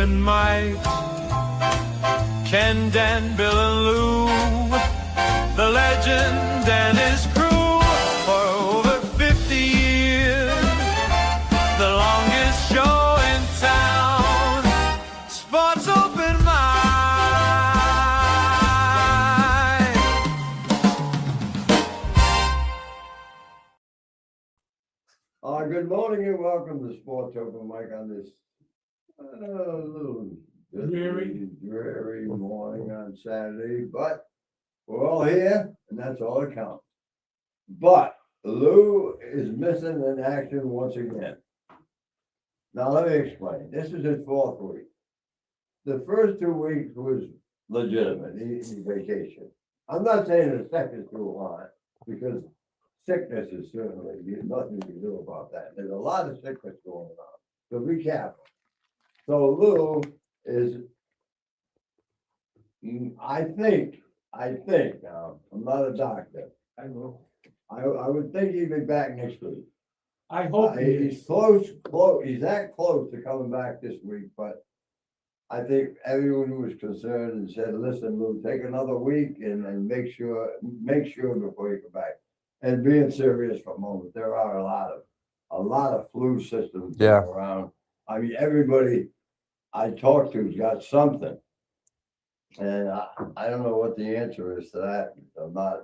and Mike, Ken, Dan, Bill, and Lou, the legend and his crew for over 50 years, the longest show in town, Sports Open Mic. Good morning and welcome to Sports Open Mic on this little dreary morning on Saturday, but we're all here and that's all that counts. But Lou is missing in action once again. Now let me explain. This is his fourth week. The first 2 weeks was legitimate. He vacation. I'm not saying the second too long because sickness is certainly nothing you can do about that. There's a lot of sickness going on, so be careful. So Lou is, I think now, I'm not a doctor. I will. I would think he'd be back next week. I hope He's close, he's that close to coming back this week, but I think everyone was concerned and said, listen, Lou, take another week and make sure before you come back. And being serious for a moment, there are a lot of flu systems going around. I mean, everybody I talk to's got something. And I don't know what the answer is to that. I'm not a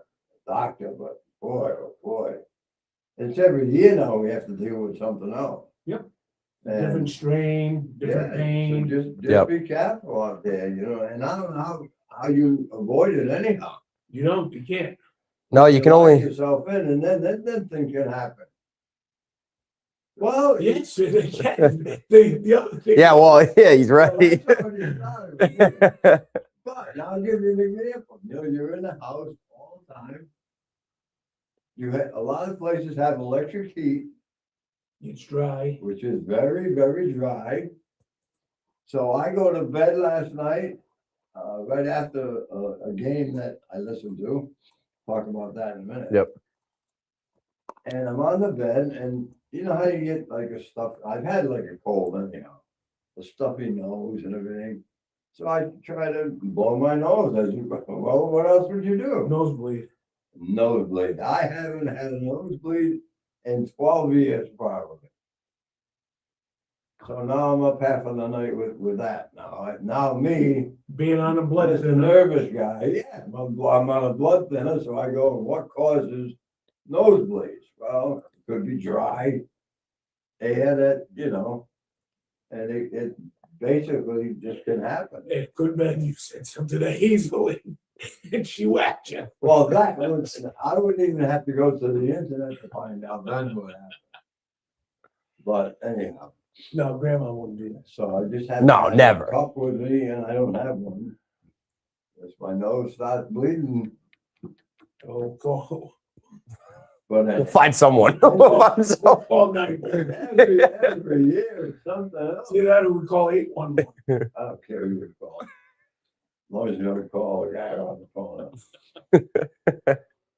doctor, but boy, oh boy. It's every year now we have to deal with something else. Yep. And different strain, different pain. So just be careful out there, and I don't know how you avoid it anyhow. You can't. No, you can lock only. yourself in, and then things can happen. Well, Yes, they can. The other thing. Yeah, well, yeah, he's right. But now I'll give you an example. You're in the house all the time. You have a lot of places have electric heat, It's dry. which is very, very dry. So I go to bed last night, right after a game that I listened to. Talk about that in a minute. Yep. And I'm on the bed, and you know how you get like a stuff. I've had like a cold anyhow, a stuffy nose and everything. So I try to blow my nose. Well, what else would you do? Nosebleed. Nosebleed. I haven't had a nosebleed in 12 years, probably. So now I'm up half of the night with that. Now me, Being on a blood Mr. thinner. Nervous guy, yeah, I'm on a blood thinner, so I go, what causes nosebleeds? Well, it could be dry air that, and it basically just can happen. It could have been you said something to Hazel and she whacked you. Well, I wouldn't even have to go to the internet to find out then what happened. But anyhow. No, Grandma wouldn't do that. So I just have No, to have never. a cup with me, and I don't have one. As my nose starts bleeding, Oh, go. but We'll find someone. We'll find someone. All night. every year it's something else. See that? We call 811. I don't care who you call. As long as you don't call a guy on the phone.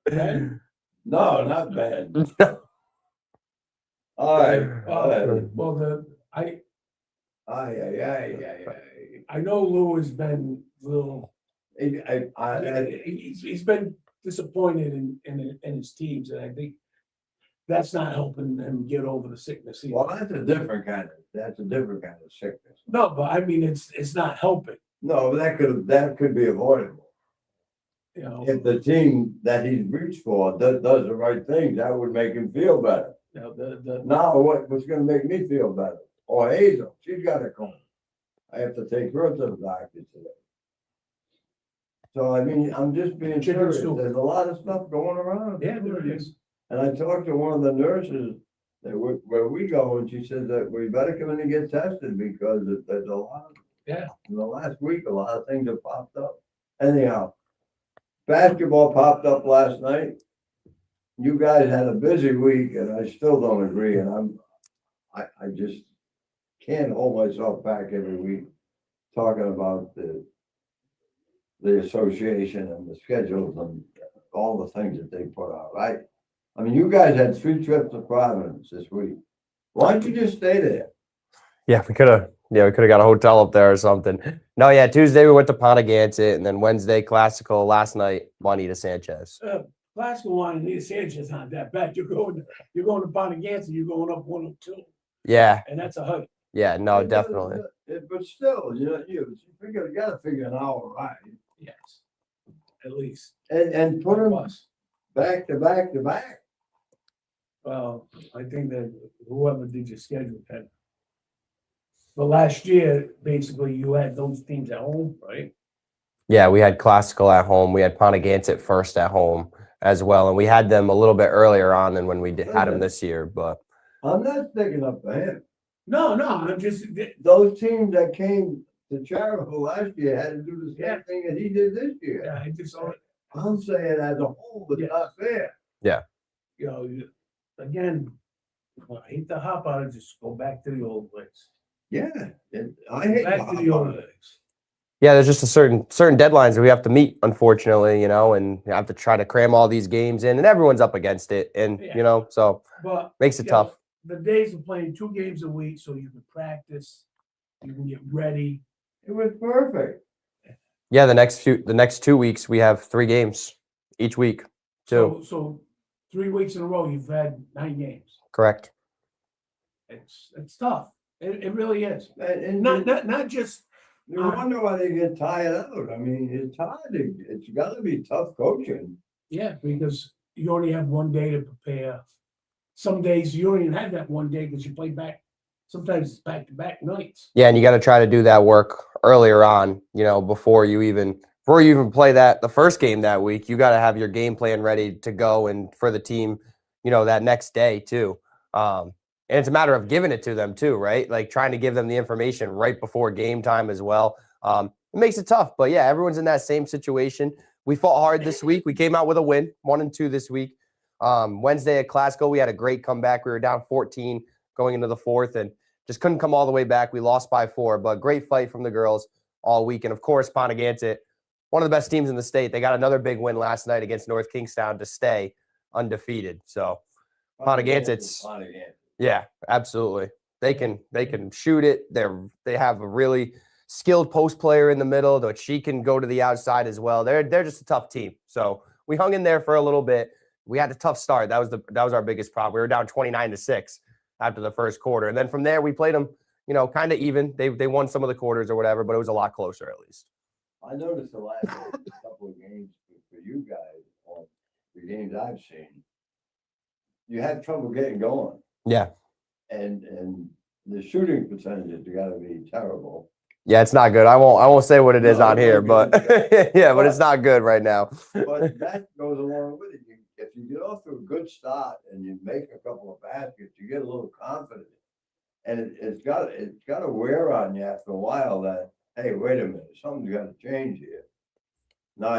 Ben? No, not bad. All right. Well, Aye. I know Lou has been a little. I, He's been disappointed in his teams, and I think that's not helping him get over the sickness either. well, that's a different kind of sickness. No, but I mean, it's not helping, No, that could be avoidable. If the team that he's reached for does the right thing, that would make him feel better. Now, what's gonna make me feel better? Or Hazel, she's got a cold. I have to take her to the doctor today. So, I mean, I'm just being Chicken serious. soup. There's a lot of stuff going around. Yeah, there is. And I talked to one of the nurses where we go, and she said that we better come in and get tested because there's a lot. Yeah. In the last week, a lot of things have popped up. Anyhow, basketball popped up last night. You guys had a busy week, and I still don't agree. And I just can't hold myself back every week talking about the association and the schedules and all the things that they put out, right? I mean, you guys had 3 trips to Providence this week. Why don't you just stay there? Yeah, we could have Yeah, we could have got a hotel up there or something. No, yeah, Tuesday we went to Pontigansett, and then Wednesday Classical. Last night, Juanita Sanchez. Classical wine and Sanchez not that bad. You're going to Pontigansett, you're going up 102, Yeah, and that's a hike. yeah, no, It definitely. doesn't- But still, you gotta figure an hour ride. Yes, at least. And put them Plus, back to back to back. well, I think that whoever did your schedule had. But last year, basically, you had those teams at home, right? Yeah, we had Classical at home. We had Pontigansett first at home as well, and we had them a little bit earlier on than when we had them this year. But I'm not sticking up for him. No, I'm just, Those teams that came to Chariho last year had to do the Yeah. same thing that he did this year. yeah, I just, I'm saying as a whole, it's Yeah. not fair. you know, again, I hate to hop on it, just go back to the old ways. Yeah, I hate. Back to the old ways. yeah, there's just a certain deadlines that we have to meet, unfortunately, and you have to try to cram all these games in, and everyone's up against it, and Yeah. so But makes it you know, tough. the days of playing 2 games a week, so you can practice, you can get ready. It was perfect. Yeah, the next 2 weeks we have 3 games each week. Too So 3 weeks in a row, you've had 9 games. correct. It's tough. It really is. And Not just, you wonder why they get tired out. I mean, it's hard. It's gotta be tough coaching. yeah, because you only have 1 day to prepare. Some days you don't even have that 1 day because you play back. Sometimes it's back-to-back nights. Yeah, and you got to try to do that work earlier on, before you even play the first game that week. You got to have your game plan ready to go and for the team, that next day too. And it's a matter of giving it to them too, right? Like trying to give them the information right before game time as well. It makes it tough, but yeah, everyone's in that same situation. We fought hard this week. We came out with a win, 1-2 this week. Wednesday at Classical, we had a great comeback. We were down 14 going into the 4th and just couldn't come all the way back. We lost by 4, but great fight from the girls all week. And of course, Pontigansett, one of the best teams in the state. They got another big win last night against North Kingstown to stay undefeated. So Pontigansett's, yeah, absolutely. They can shoot it. They have a really skilled post player in the middle, though she can go to the outside as well. They're just a tough team. So we hung in there for a little bit. We had a tough start. That was our biggest problem. We were down 29-6 after the first quarter. And then from there we played them, kind of even. They won some of the quarters or whatever, but it was a lot closer at least. I noticed the last couple of games for you guys, or the games I've seen, you had trouble getting going. Yeah. And the shooting percentages gotta be terrible. Yeah, it's not good. I won't say what it is No, on it's here, not but good. yeah, but it's not good right now. But that goes along with it. If you get off to a good start and you make a couple of baskets, you get a little confident. And it's got to wear on you after a while that, hey, wait a minute, something's got to change here. Now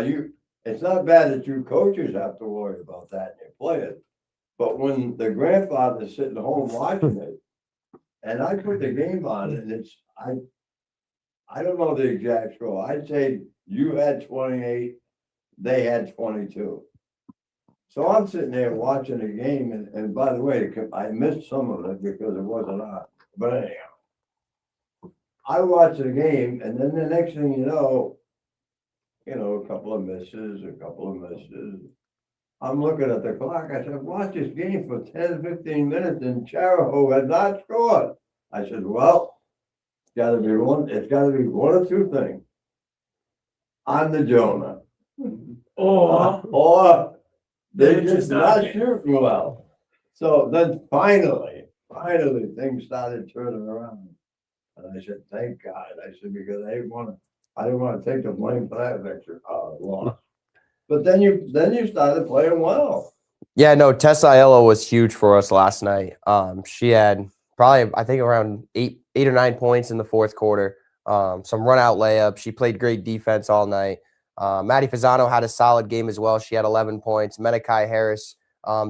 it's not bad that you coaches have to worry about that in your players. But when the grandfather's sitting home watching it, and I put the game on and I don't know the exact score. I'd say you had 28, they had 22. So I'm sitting there watching the game, and by the way, I missed some of it because it wasn't on. But anyhow, I watched the game, and then the next thing you know, a couple of misses. I'm looking at the clock. I said, watch this game for 10, 15 minutes, and Chariho had not scored. I said, well, it's got to be one of 2 things. I'm the Jonah. Or they're just not shooting well. So then finally, things started turning around. And I said, thank God. I said, because I didn't want to take the blame for that extra loss. But then you started playing well. Yeah, no, Tessa Aiello was huge for us last night. She had probably, I think, around 8 or 9 points in the 4th quarter. Some run out layup. She played great defense all night. Maddie Fasano had a solid game as well. She had 11 points. Medekai Harris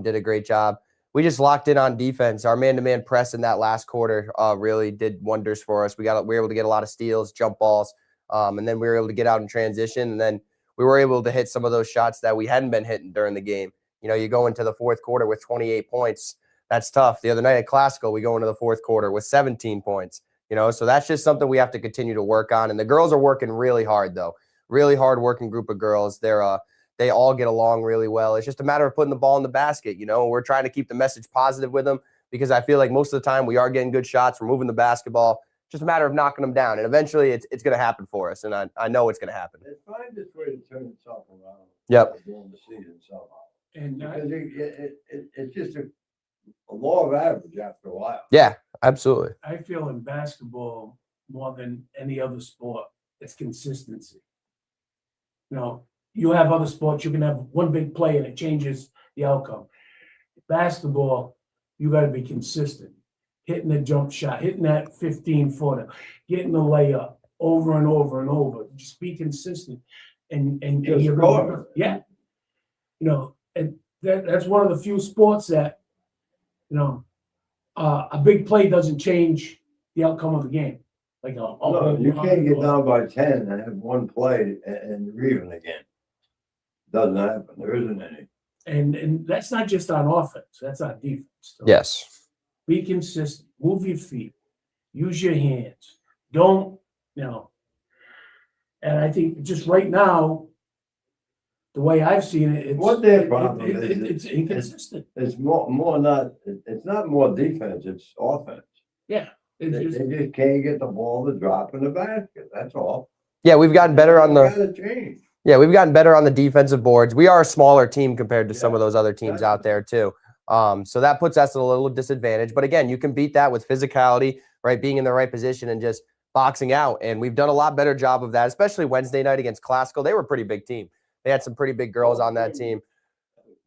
did a great job. We just locked in on defense. Our man-to-man press in that last quarter really did wonders for us. We were able to get a lot of steals, jump balls, and then we were able to get out in transition. And then we were able to hit some of those shots that we hadn't been hitting during the game. You go into the 4th quarter with 28 points. That's tough. The other night at Classical, we go into the 4th quarter with 17 points. So that's just something we have to continue to work on. And the girls are working really hard, though. Really hard working group of girls. They all get along really well. It's just a matter of putting the ball in the basket. We're trying to keep the message positive with them because I feel like most of the time we are getting good shots. We're moving the basketball. Just a matter of knocking them down. And eventually it's going to happen for us. And I know it's going to happen. It finds its way to turn itself around. Yep. During the season somehow. And Because it's just a law of average after a while. Yeah, absolutely. I feel in basketball more than any other sport, it's consistency. You have other sports, you can have one big play and it changes the outcome. Basketball, you got to be consistent. Hitting the jump shot, hitting that 15-footer, getting the layup over and over and over. Just be consistent, and Just you're score. going. Yeah, and that's one of the few sports that a big play doesn't change the outcome of the game. Like No, you can't get down by 10 and have one play and you're even again. Doesn't happen. There isn't any. And that's not just on offense. That's on defense. So Yes. be consistent. Move your feet. Use your hands. Don't. And I think just right now, the way I've seen it, it's What their problem is, it's inconsistent. It's more not. It's not more defense. It's offense. Yeah, They it's just, just can't get the ball to drop in the basket. That's all. Yeah, we've gotten better on the Gotta change. Yeah, we've gotten better on the defensive boards. We are a smaller team compared to some of those other teams out there too. So that puts us at a little disadvantage. But again, you can beat that with physicality, right? Being in the right position and just boxing out. And we've done a lot better job of that, especially Wednesday night against Classical. They were a pretty big team. They had some pretty big girls on that team.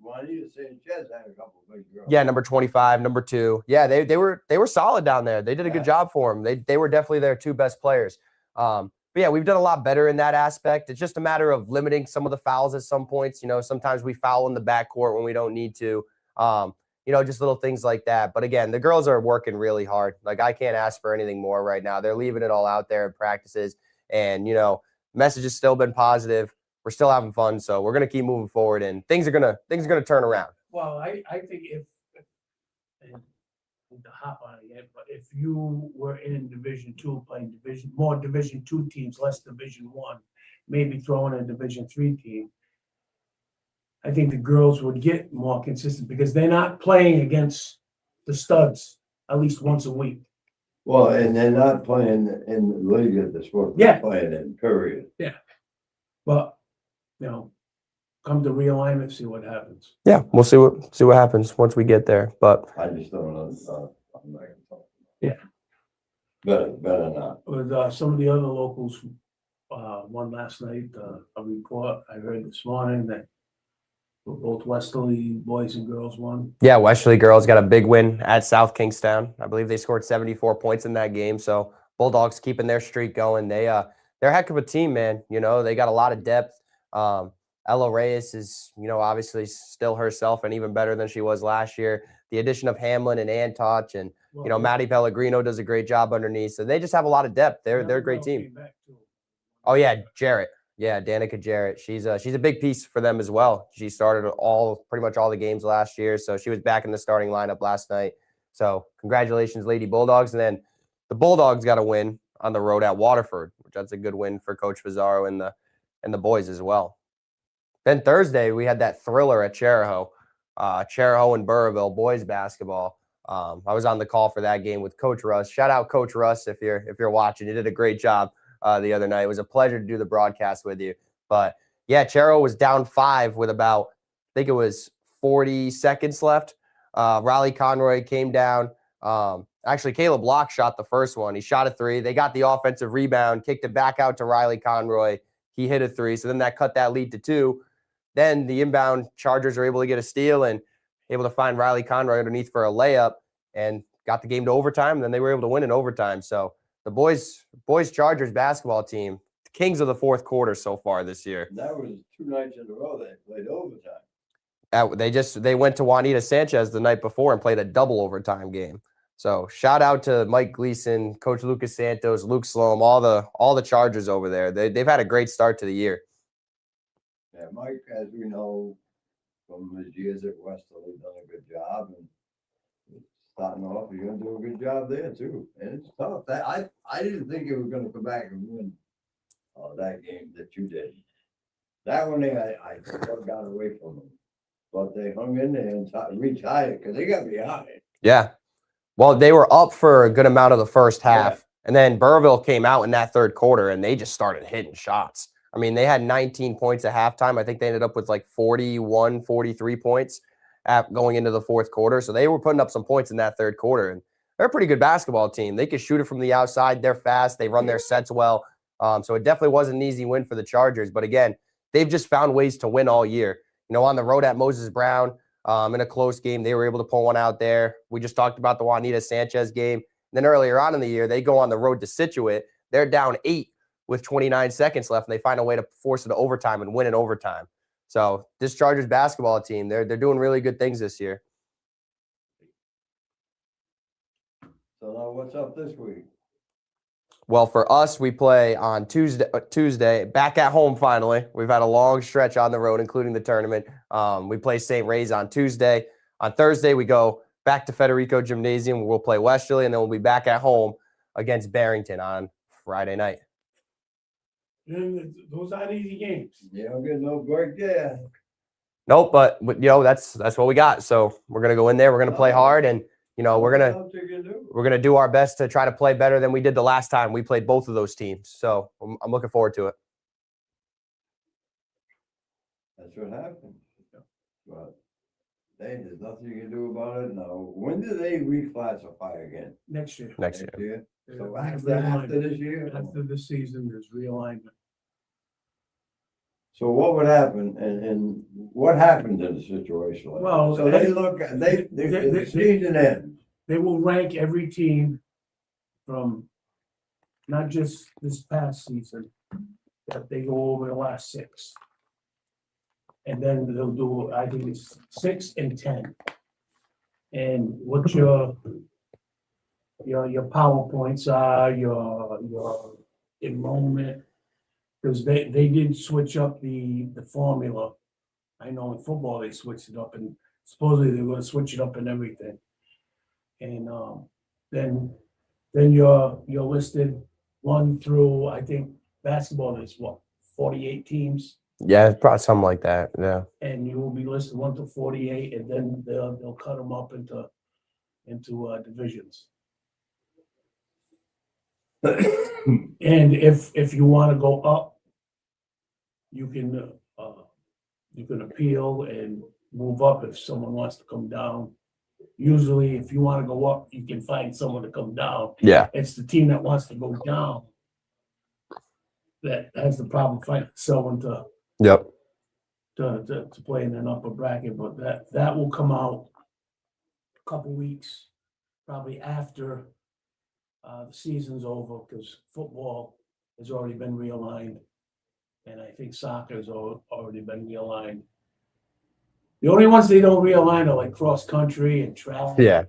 Juanita Sanchez had a couple of big girls. Yeah, number 25, number 2. Yeah, they were solid down there. They did a good job for them. They were definitely their 2 best players. But yeah, we've done a lot better in that aspect. It's just a matter of limiting some of the fouls at some points. Sometimes we foul in the backcourt when we don't need to. Just little things like that. But again, the girls are working really hard. Like, I can't ask for anything more right now. They're leaving it all out there in practices. And, message has still been positive. We're still having fun. So we're going to keep moving forward and things are going to turn around. well, I think if and to hop on it, but if you were in Division II playing more Division II teams, less Division I, maybe throwing a Division III team, I think the girls would get more consistent because they're not playing against the studs at least once a week. Well, and they're not playing in the league that they're supposed to be Yeah. playing in, period. But come to realignment, see what happens. Yeah, we'll see what happens once we get there. But I just don't know. I'm not gonna talk. Yeah. Better not. With some of the other locals, won last night, a report I heard this morning that both Westerly boys and girls won. yeah, Westerly girls got a big win at South Kingstown. I believe they scored 74 points in that game. So Bulldogs keeping their streak going. They're a heck of a team, man. They got a lot of depth. Ella Reyes is, obviously still herself and even better than she was last year. The addition of Hamlin and Antoch and, Maddie Pellegrino does a great job underneath. So they just have a lot of depth. They're a great team. Oh, yeah, Jarrett. Yeah, Danica Jarrett. She's a big piece for them as well. She started pretty much all the games last year. So she was back in the starting lineup last night. So congratulations, Lady Bulldogs. And then the Bulldogs got a win on the road at Waterford, which that's a good win for Coach Pizarro and the boys as well. Then Thursday, we had that thriller at Chariho and Burrillville boys basketball. I was on the call for that game with Coach Russ. Shout out Coach Russ if you're watching. You did a great job the other night. It was a pleasure to do the broadcast with you. But yeah, Chariho was down 5 with about, I think it was 40 seconds left. Riley Conroy came down. Actually, Caleb Locke shot the first one. He shot a 3. They got the offensive rebound, kicked it back out to Riley Conroy. He hit a 3. So then that cut that lead to 2. Then the inbound Chargers are able to get a steal and able to find Riley Conroy underneath for a layup and got the game to overtime. And then they were able to win in overtime. So the boys Chargers basketball team, the kings of the fourth quarter so far this year. That was 2 nights in a row they played overtime. They went to Juanita Sanchez the night before and played a double overtime game. So shout out to Mike Gleason, Coach Lucas Santos, Luke Sloan, all the Chargers over there. They've had a great start to the year. Yeah, Mike, as we know from his years at Westerly, done a good job. And starting off, you're gonna do a good job there too. And it's tough. I didn't think it was gonna come back and win that game that you did. That one, I thought got away from them. But they hung in there and retired because they got behind. Yeah. Well, they were up for a good amount of the first half. Yeah. And then Burrillville came out in that third quarter and they just started hitting shots. I mean, they had 19 points at halftime. I think they ended up with like 41, 43 points going into the fourth quarter. So they were putting up some points in that third quarter. And they're a pretty good basketball team. They can shoot it from the outside. They're fast. They run their sets well. So it definitely wasn't an easy win for the Chargers. But again, they've just found ways to win all year. You know, on the road at Moses Brown, in a close game, they were able to pull one out there. We just talked about the Juanita Sanchez game. Then earlier on in the year, they go on the road to Scituate. They're down 8 with 29 seconds left, and they find a way to force it to overtime and win in overtime. So this Chargers basketball team, they're doing really good things this year. So now what's up this week? Well, for us, we play on Tuesday, back at home finally. We've had a long stretch on the road, including the tournament. We play St. Ray's on Tuesday. On Thursday, we go back to Federico Gymnasium. We'll play Westerly, and then we'll be back at home against Barrington on Friday night. And those aren't easy games. You don't get no break there. Nope, but you know that's what we got. So we're gonna go in there. We're gonna play hard, and you know we're gonna do our best to try to play better than we did the last time we played both of those teams. So I'm looking forward to it. That's what happened. But there's nothing you can do about it now. When do they reclassify again? Next year. Next year. So There's after realignment. this year? After this season, there's realignment. So what would happen and what happened in a situation like Well, that? So they look at, the season ends. They will rank every team from not just this past season, that they go over the last 6. And then they'll do, I think it's 6 and 10. And what your PowerPoints are, your enrollment, because they did switch up the formula. I know in football they switched it up, and supposedly they're gonna switch it up in everything. And then you're listed 1 through, I think basketball is what, 48 teams, Yeah, probably something like that. Yeah. and you will be listed 1 to 48, and then they'll cut them up into divisions. And if you want to go up, you can appeal and move up if someone wants to come down. Usually, if you want to go up, you can find someone to come down. Yeah. It's the team that wants to go down that has the problem finding someone to Yep. play in an upper bracket, but that will come out a couple weeks, probably after the season's over, because football has already been realigned, and I think soccer has already been realigned. The only ones they don't realign are like cross country and track. Yeah.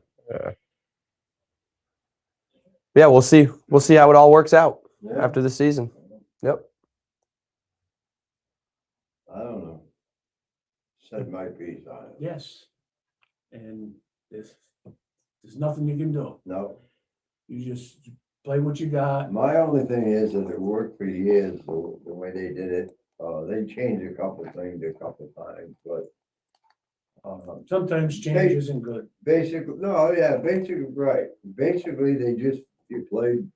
Yeah, we'll see. We'll see how it all works out Yeah. after the season. Yep. I don't know. Said my piece on it. Yes, and there's nothing you can do. No, You just play what you got. my only thing is that it worked for years, the way they did it. They changed a couple things a couple times, but Sometimes change isn't good. basically, no, yeah, basically, right. Basically, you played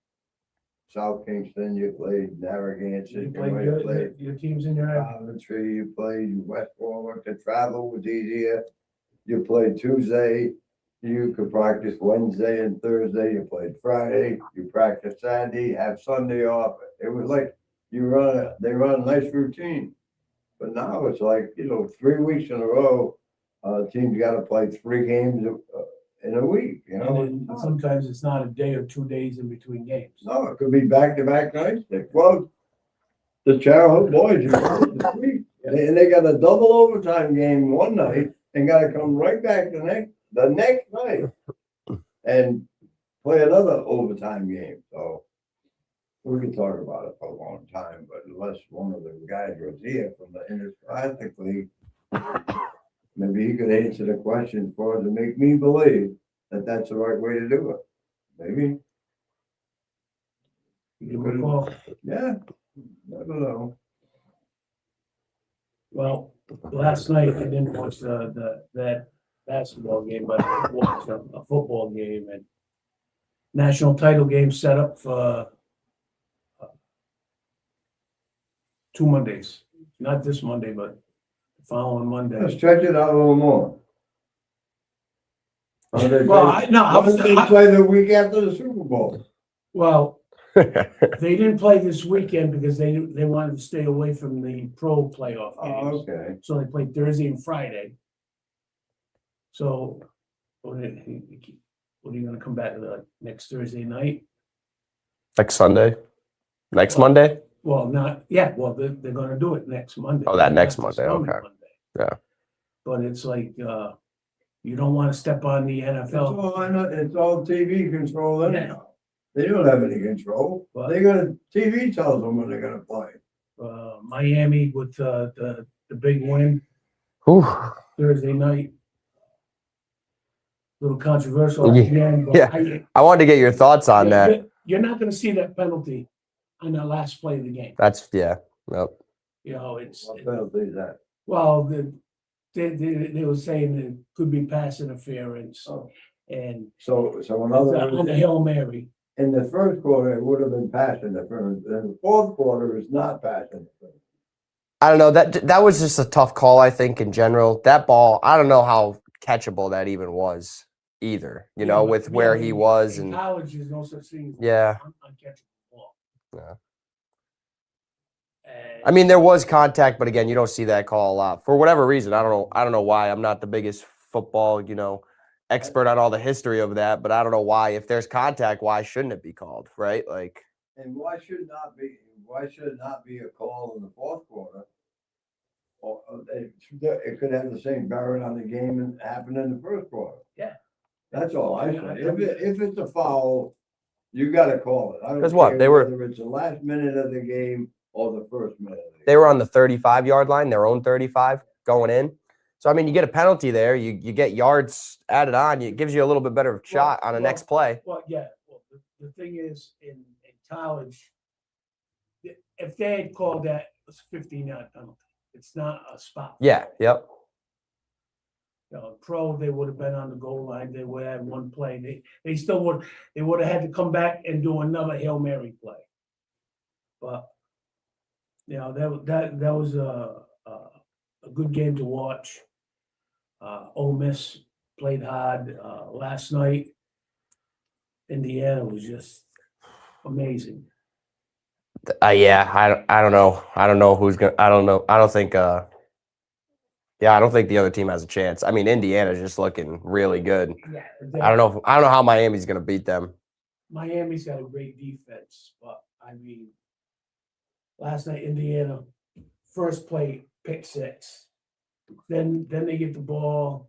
South Kingston, you played Narragansett, You you play might have good, played your team's in your head. Coventry, you played West Warwick, the travel was easier. You played Tuesday, you could practice Wednesday and Thursday, you played Friday, you practice Saturday, have Sunday off. It was like they run a nice routine. But now it's like, 3 weeks in a row, team's gotta play 3 games in a week, And then sometimes it's not a day or 2 days in between games. No, it could be back-to-back nights. Well, the Chariot boys, this week, and they got a double overtime game one night and gotta come right back the next night and play another overtime game. So we can talk about it for a long time, but unless one of the guys was here from the Interscholastic League, maybe he could answer the question for us to make me believe that that's the right way to do it. Maybe, Give them a call. yeah, never know. Well, last night I didn't watch that basketball game, but I watched a football game and national title game set up for 2 Mondays. Not this Monday, but the following Let's Monday. stretch it out a little more. How they Well, play- I how did they play the week after the Super Bowl? well, they didn't play this weekend because they wanted to stay away from the pro playoff Oh, games. okay. So they played Thursday and Friday. So, what are you gonna come back to the next Thursday night? Next Sunday, next Monday. Well, they're gonna do it next Monday. Oh, that next Not this Monday, coming okay. Monday. Yeah. But it's like, you don't wanna step on the It's NFL. all, I know, it's all TV control anyhow. They don't have any control. Well- They're gonna, TV tells them when they're gonna play. Miami with, the big win Whew. Thursday night. Little controversial at the end, but Yeah. I wanted to get your thoughts on that. You're not gonna see that penalty on the last play of the game. That's yeah. Nope. You know, it's, What penalty is that? well, they were saying it could be pass interference Oh. and So in other on the words, Hail Mary. in the first quarter, it would have been pass interference. In the fourth quarter, it's not pass interference. I don't know. That was just a tough call, I think, in general. That ball, I don't know how catchable that even was either, you know, Yeah, with but where really, he was in and college, there's no such thing. As yeah. uncatchable ball. Yeah. And- I mean, there was contact, but again, you don't see that call a lot for whatever reason. I don't know why. I'm not the biggest football, expert on all the history of that, but I don't know why. If there's contact, why shouldn't it be called, right? Like, And why should it not be a call in the fourth quarter? Or it could have the same bearing on the game and happen in the first quarter. Yeah. That's all I say. If it's a foul, you gotta call it. I don't 'Cause what? care They were- whether it's the last minute of the game or the first minute of the game. they were on the 35-yard line, their own 35 going in. So, I mean, you get a penalty there, you get yards added on, it gives you a little bit better shot on the next play. Well, yeah, well, the thing is, in college, if they had called that, it was 15-yard penalty. It's not a spot. Yeah, yep. You know, pro, they would have been on the goal line, they would have had one play, they still would have had to come back and do another Hail Mary play. But, that was a good game to watch. Ole Miss played hard, last night. Indiana was just amazing. Yeah, I don't know. I don't know who's gonna. I don't know. I don't think. Yeah, I don't think the other team has a chance. I mean, Indiana's just looking really good. Yeah. I don't know. I don't know how Miami's gonna beat them. Miami's got a great defense, but I mean, last night Indiana first play pick six, then they get the ball.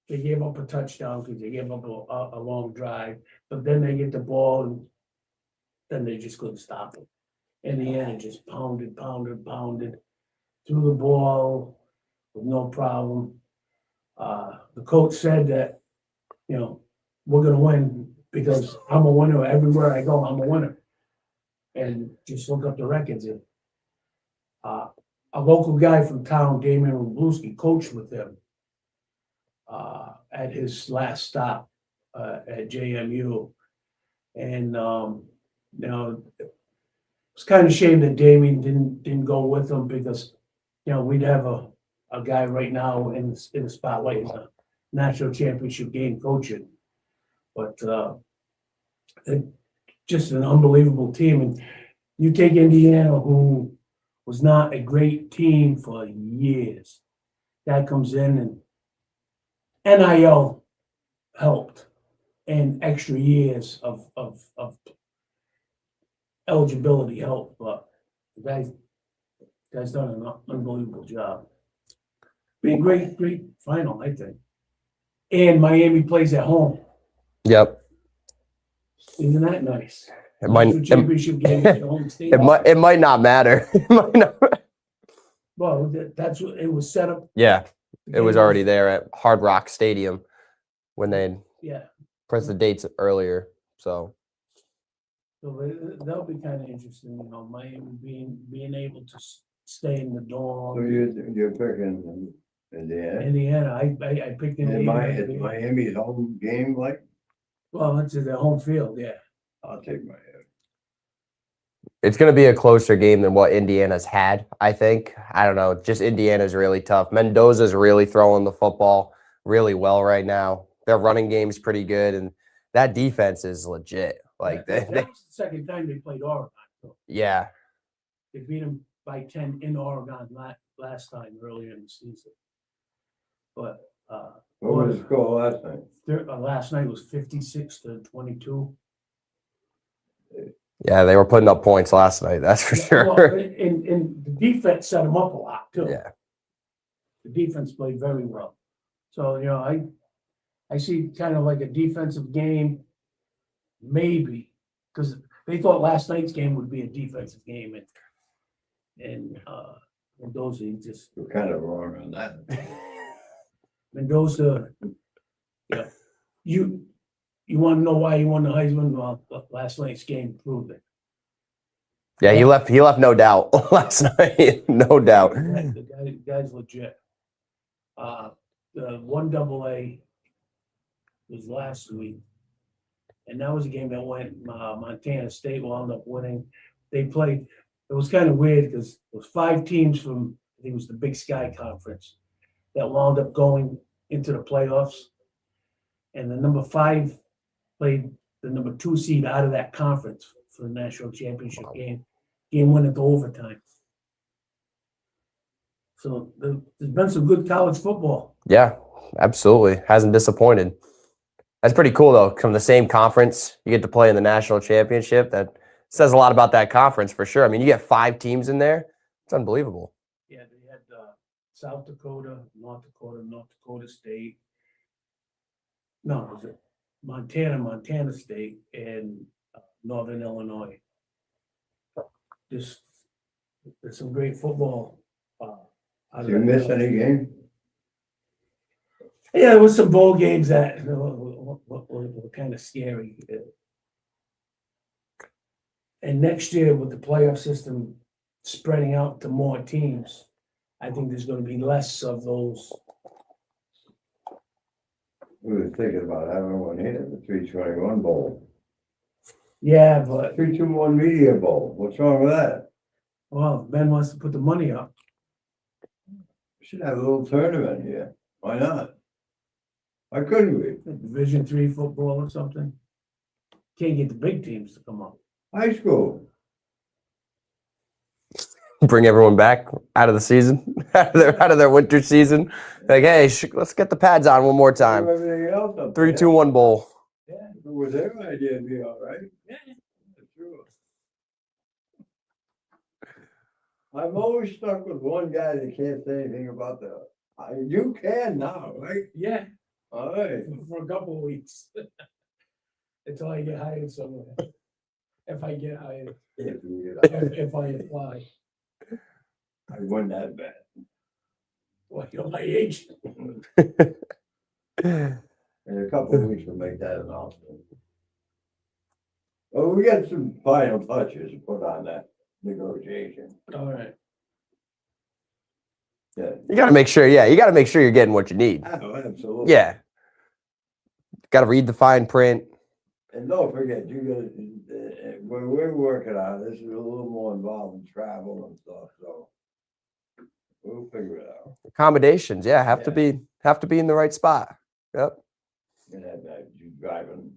They gave up a touchdown because they gave up a long drive, but then they get the ball and then they just couldn't stop it. Indiana just pounded threw the ball with no problem. The coach said that, we're gonna win because I'm a winner everywhere I go. I'm a winner. And just look up the records. And a local guy from town, Damian Wroblewski, coached with him at his last stop at JMU. And it's kind of a shame that Damian didn't go with him because we'd have a guy right now in the spotlight in a national championship game coaching. But just an unbelievable team. And you take Indiana, who was not a great team for years. Guy comes in and NIL helped and extra years of eligibility helped, but the guy's done an unbelievable job. Be a great final, I think. And Miami plays at home. Yep. Isn't that nice? It might. National championship game at your home stadium. It might not matter. It might not. Well, that's what, it was set up. Yeah, the it was game already there at Hard Rock Stadium when they Yeah, pressed the dates earlier. So so that'll be kind of interesting, you know, Miami being able to stay in the So dorm. you're picking Indiana? Indiana, I picked Is Indiana. Miami's home game like? Well, it's their home field, yeah. I'll take Miami. it's going to be a closer game than what Indiana's had, I think. I don't know. Just Indiana's really tough. Mendoza's really throwing the football really well right now. Their running game's pretty good, and that defense is legit. Like, That was the second time they played Oregon. So yeah, they beat them by 10 in Oregon last time earlier in the season. But What was the score last night? last night was 56-22. yeah, they were putting up points last night. That's for Well, sure. and the defense set them up a lot too. Yeah. The defense played very well. So, you know, I see kind of like a defensive game, maybe, because they thought last night's game would be a defensive game, and Mendoza just We're kind of wrong on that. Mendoza. Yeah, you want to know why he won the Heisman? Well, last night's game proved it. Yeah, he left no doubt last night. No doubt. The guy's legit. The 1AA was last week. And that was a game that went, Montana State wound up winning. They played, it was kind of weird because it was 5 teams from, I think it was the Big Sky Conference that wound up going into the playoffs. And the number 5 played the number 2 seed out of that conference for the national championship game. Game went into overtime. So there's been some good college football. Yeah, absolutely. Hasn't disappointed. That's pretty cool, though. From the same conference, you get to play in the national championship. That says a lot about that conference for sure. I mean, you get 5 teams in there. It's unbelievable. Yeah, they had South Dakota, North Dakota State. No, was it Montana State, and Northern Illinois. There's some great football. Out of Did you that miss conference. any game? Yeah, there was some bowl games that were kind of scary. And next year with the playoff system spreading out to more teams, I think there's going to be less of those. We were thinking about having one here, the 321 Bowl. Yeah, but 321 Media Bowl. What's wrong with that? well, Ben wants to put the money up. We should have a little tournament here. Why not? Why couldn't we? Division III football or something. Can't get the big teams to come up. High school. Bring everyone back out of the season, out of their winter season. Like, hey, let's get the pads on one more time. Do everything else up 3, there. 2, 1 bowl. Yeah, If it was their idea, it'd be all right. yeah. Sure. I'm always stuck with one guy that can't say anything about the, you can now, right? Yeah, All right. for a couple of weeks. Until I get hired somewhere. If I get hired, If we- if I apply. I won that bet. Well, you're my age. In a couple of weeks, we'll make that announcement. Well, we got some final touches to put on that negotiation. All right. Yeah. You got to make sure, yeah, you got to make sure you're getting what you need. Oh, absolutely. Yeah. Got to read the fine print. And don't forget, you got, when we're working on this, is a little more involved in travel and stuff, so. We'll figure it out. Accommodations, yeah, have to Yeah. be in the right spot. Yep. And that you driving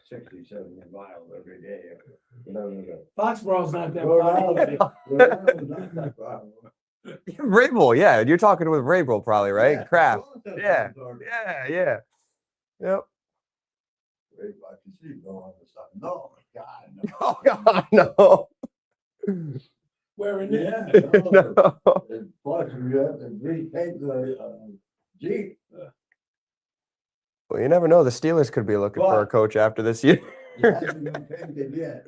60, 70 miles every day. Foxborough's not that Rhode far. Island- Rhode Island's not that far. Vrabel, yeah, you're talking with Vrabel probably, right? Yeah, Kraft. that's Yeah. what I'm talking Yeah. Yep. Wait, I can see going to something. No, God, no. Oh God, no. Where in Yeah. there? no. No. And plus, you have to repaint the Jeep. Well, you never know. The Steelers could be looking for a What? coach after this year. It hasn't been painted yet.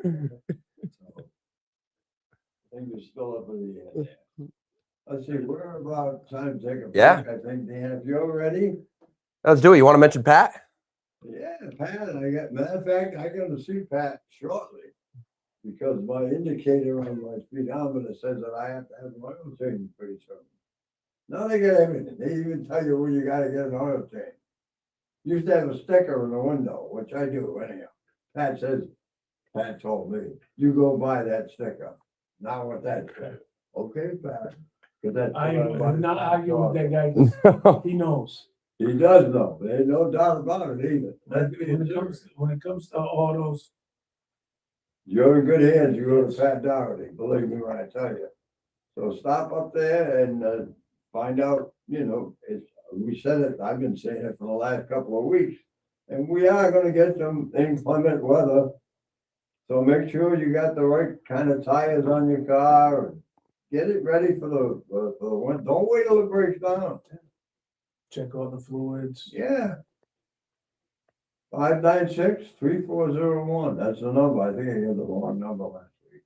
So, Things are still up in the air there. Let's see, we're about time to take a break, Yeah. I think, Dan, if you're ready. Let's do it. You want to mention Pat? Yeah, Pat, matter of fact, I gotta see Pat shortly. Because my indicator on my speedometer says that I have to have an oil change pretty soon. Now they get everything. They even tell you when you gotta get an oil change. Used to have a sticker in the window, which I do anyhow. Pat told me, you go buy that sticker. Now what that says. Okay, Pat. 'Cause that's what I'm not arguing with that guy, That's 'cause he knows. He does know. There ain't no doubt about it either. When it comes to autos, You're in good hands. You go to Pat Doherty, believe me when I tell you. So stop up there and find out, we said it, I've been saying it for the last couple of weeks. And we are gonna get some inclement weather. So make sure you got the right kind of tires on your car and get it ready for the winter. Don't wait till it breaks down. check all the fluids. Yeah. 596-3401, that's the number, I think I gave the wrong number last week.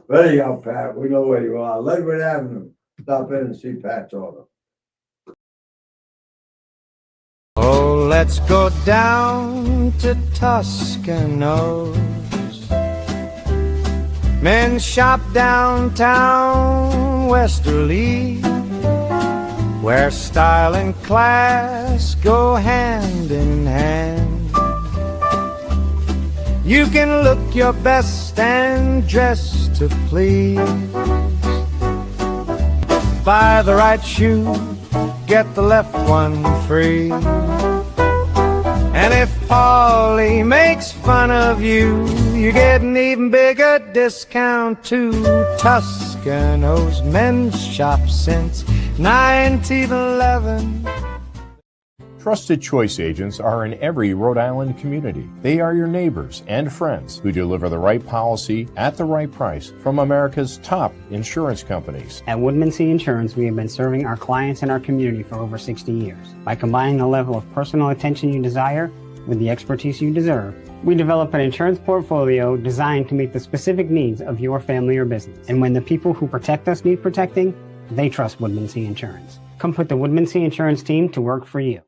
But anyhow, Pat, we know where you are, Ledwood Avenue, stop in and see Pat's order. Oh, let's go down to Toscanos. Men shop downtown Westerly, where style and class go hand in hand. You can look your best and dress to please. Buy the right shoe, get the left one free. And if Paulie makes fun of you, you get an even bigger discount too. Toscano's Men's Shop since 1911. Trusted Choice agents are in every Rhode Island community. They are your neighbors and friends who deliver the right policy at the right price from America's top insurance companies. At Woodmansee Insurance, we have been serving our clients and our community for over 60 years. By combining the level of personal attention you desire with the expertise you deserve, we develop an insurance portfolio designed to meet the specific needs of your family or business. And when the people who protect us need protecting, they trust Woodmansee Insurance. Come put the Woodmansee Insurance team to work for you.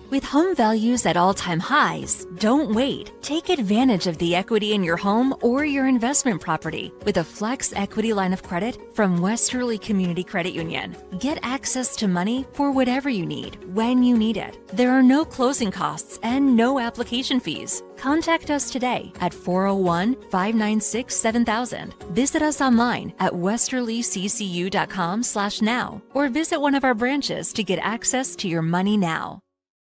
With home values at all-time highs, don't wait. Take advantage of the equity in your home or your investment property with a Flex Equity line of credit from Westerly Community Credit Union. Get access to money for whatever you need, when you need it. There are no closing costs and no application fees. Contact us today at 401-596-7000. Visit us online at westerlyccu.com/now or visit one of our branches to get access to your money now.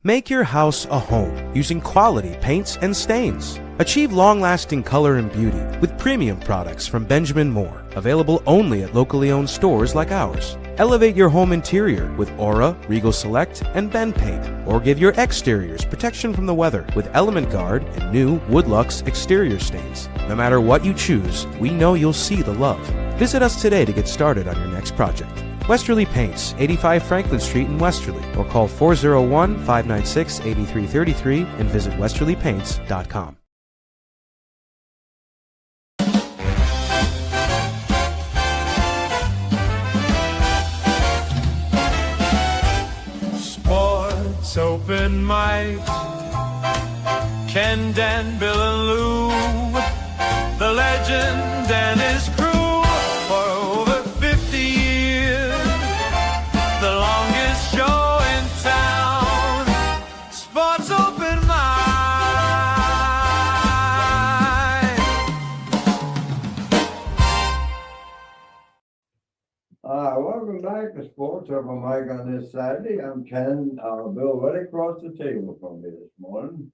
Make your house a home using quality paints and stains. Achieve long-lasting color and beauty with premium products from Benjamin Moore, available only at locally owned stores like ours. Elevate your home interior with Aura, Regal Select, and Ben Paint, or give your exteriors protection from the weather with Element Guard and new Woodlux exterior stains. No matter what you choose, we know you'll see the love. Visit us today to get started on your next project. Westerly Paints, 85 Franklin Street in Westerly, or call 401-596-8333 and visit westerlypaints.com. Sports Open Mic. Ken, Dan, Bill, and Lou, the legend and his crew. For over 50 years, the longest show in town. Sports Open Mic. Welcome back to Sports Open Mic on this Saturday. I'm Ken, Bill right across the table from me this morning.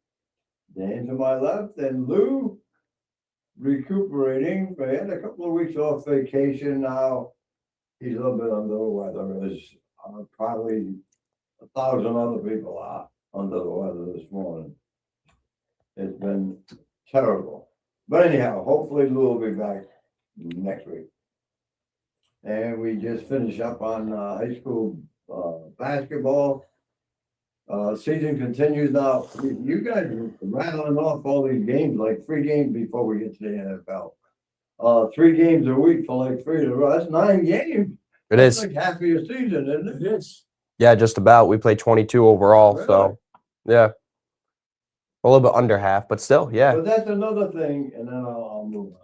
Dan to my left and Lou recuperating. He had a couple of weeks off vacation now. He's a little bit under the weather, as probably 1,000 other people are under the weather this morning. It's been terrible. But anyhow, hopefully Lou will be back next week. And we just finished up on high school basketball. Season continues now. You guys are rattling off all these games, like 3 games before we get to the NFL. 3 games a week for like 3 to that's 9 games. It That's is. like half of your season, isn't It it? is. Yeah, just about. We played 22 overall, Really? so yeah. A little bit under half, but still, yeah. But that's another thing, and then I'll move on.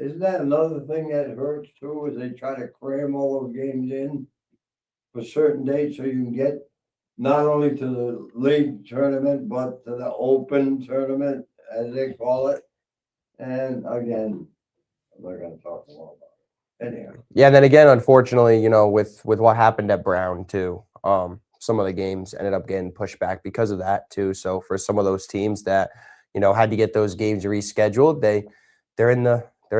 Isn't that another thing that hurts too, is they try to cram all those games in for certain dates so you can get not only to the league tournament, but to the open tournament, as they call it. And again, I'm not gonna talk more about it. Anyhow, Yeah, and then again, unfortunately, you know, with what happened at Brown too, some of the games ended up getting pushed back because of that too. So for some of those teams that, you know, had to get those games rescheduled, they're in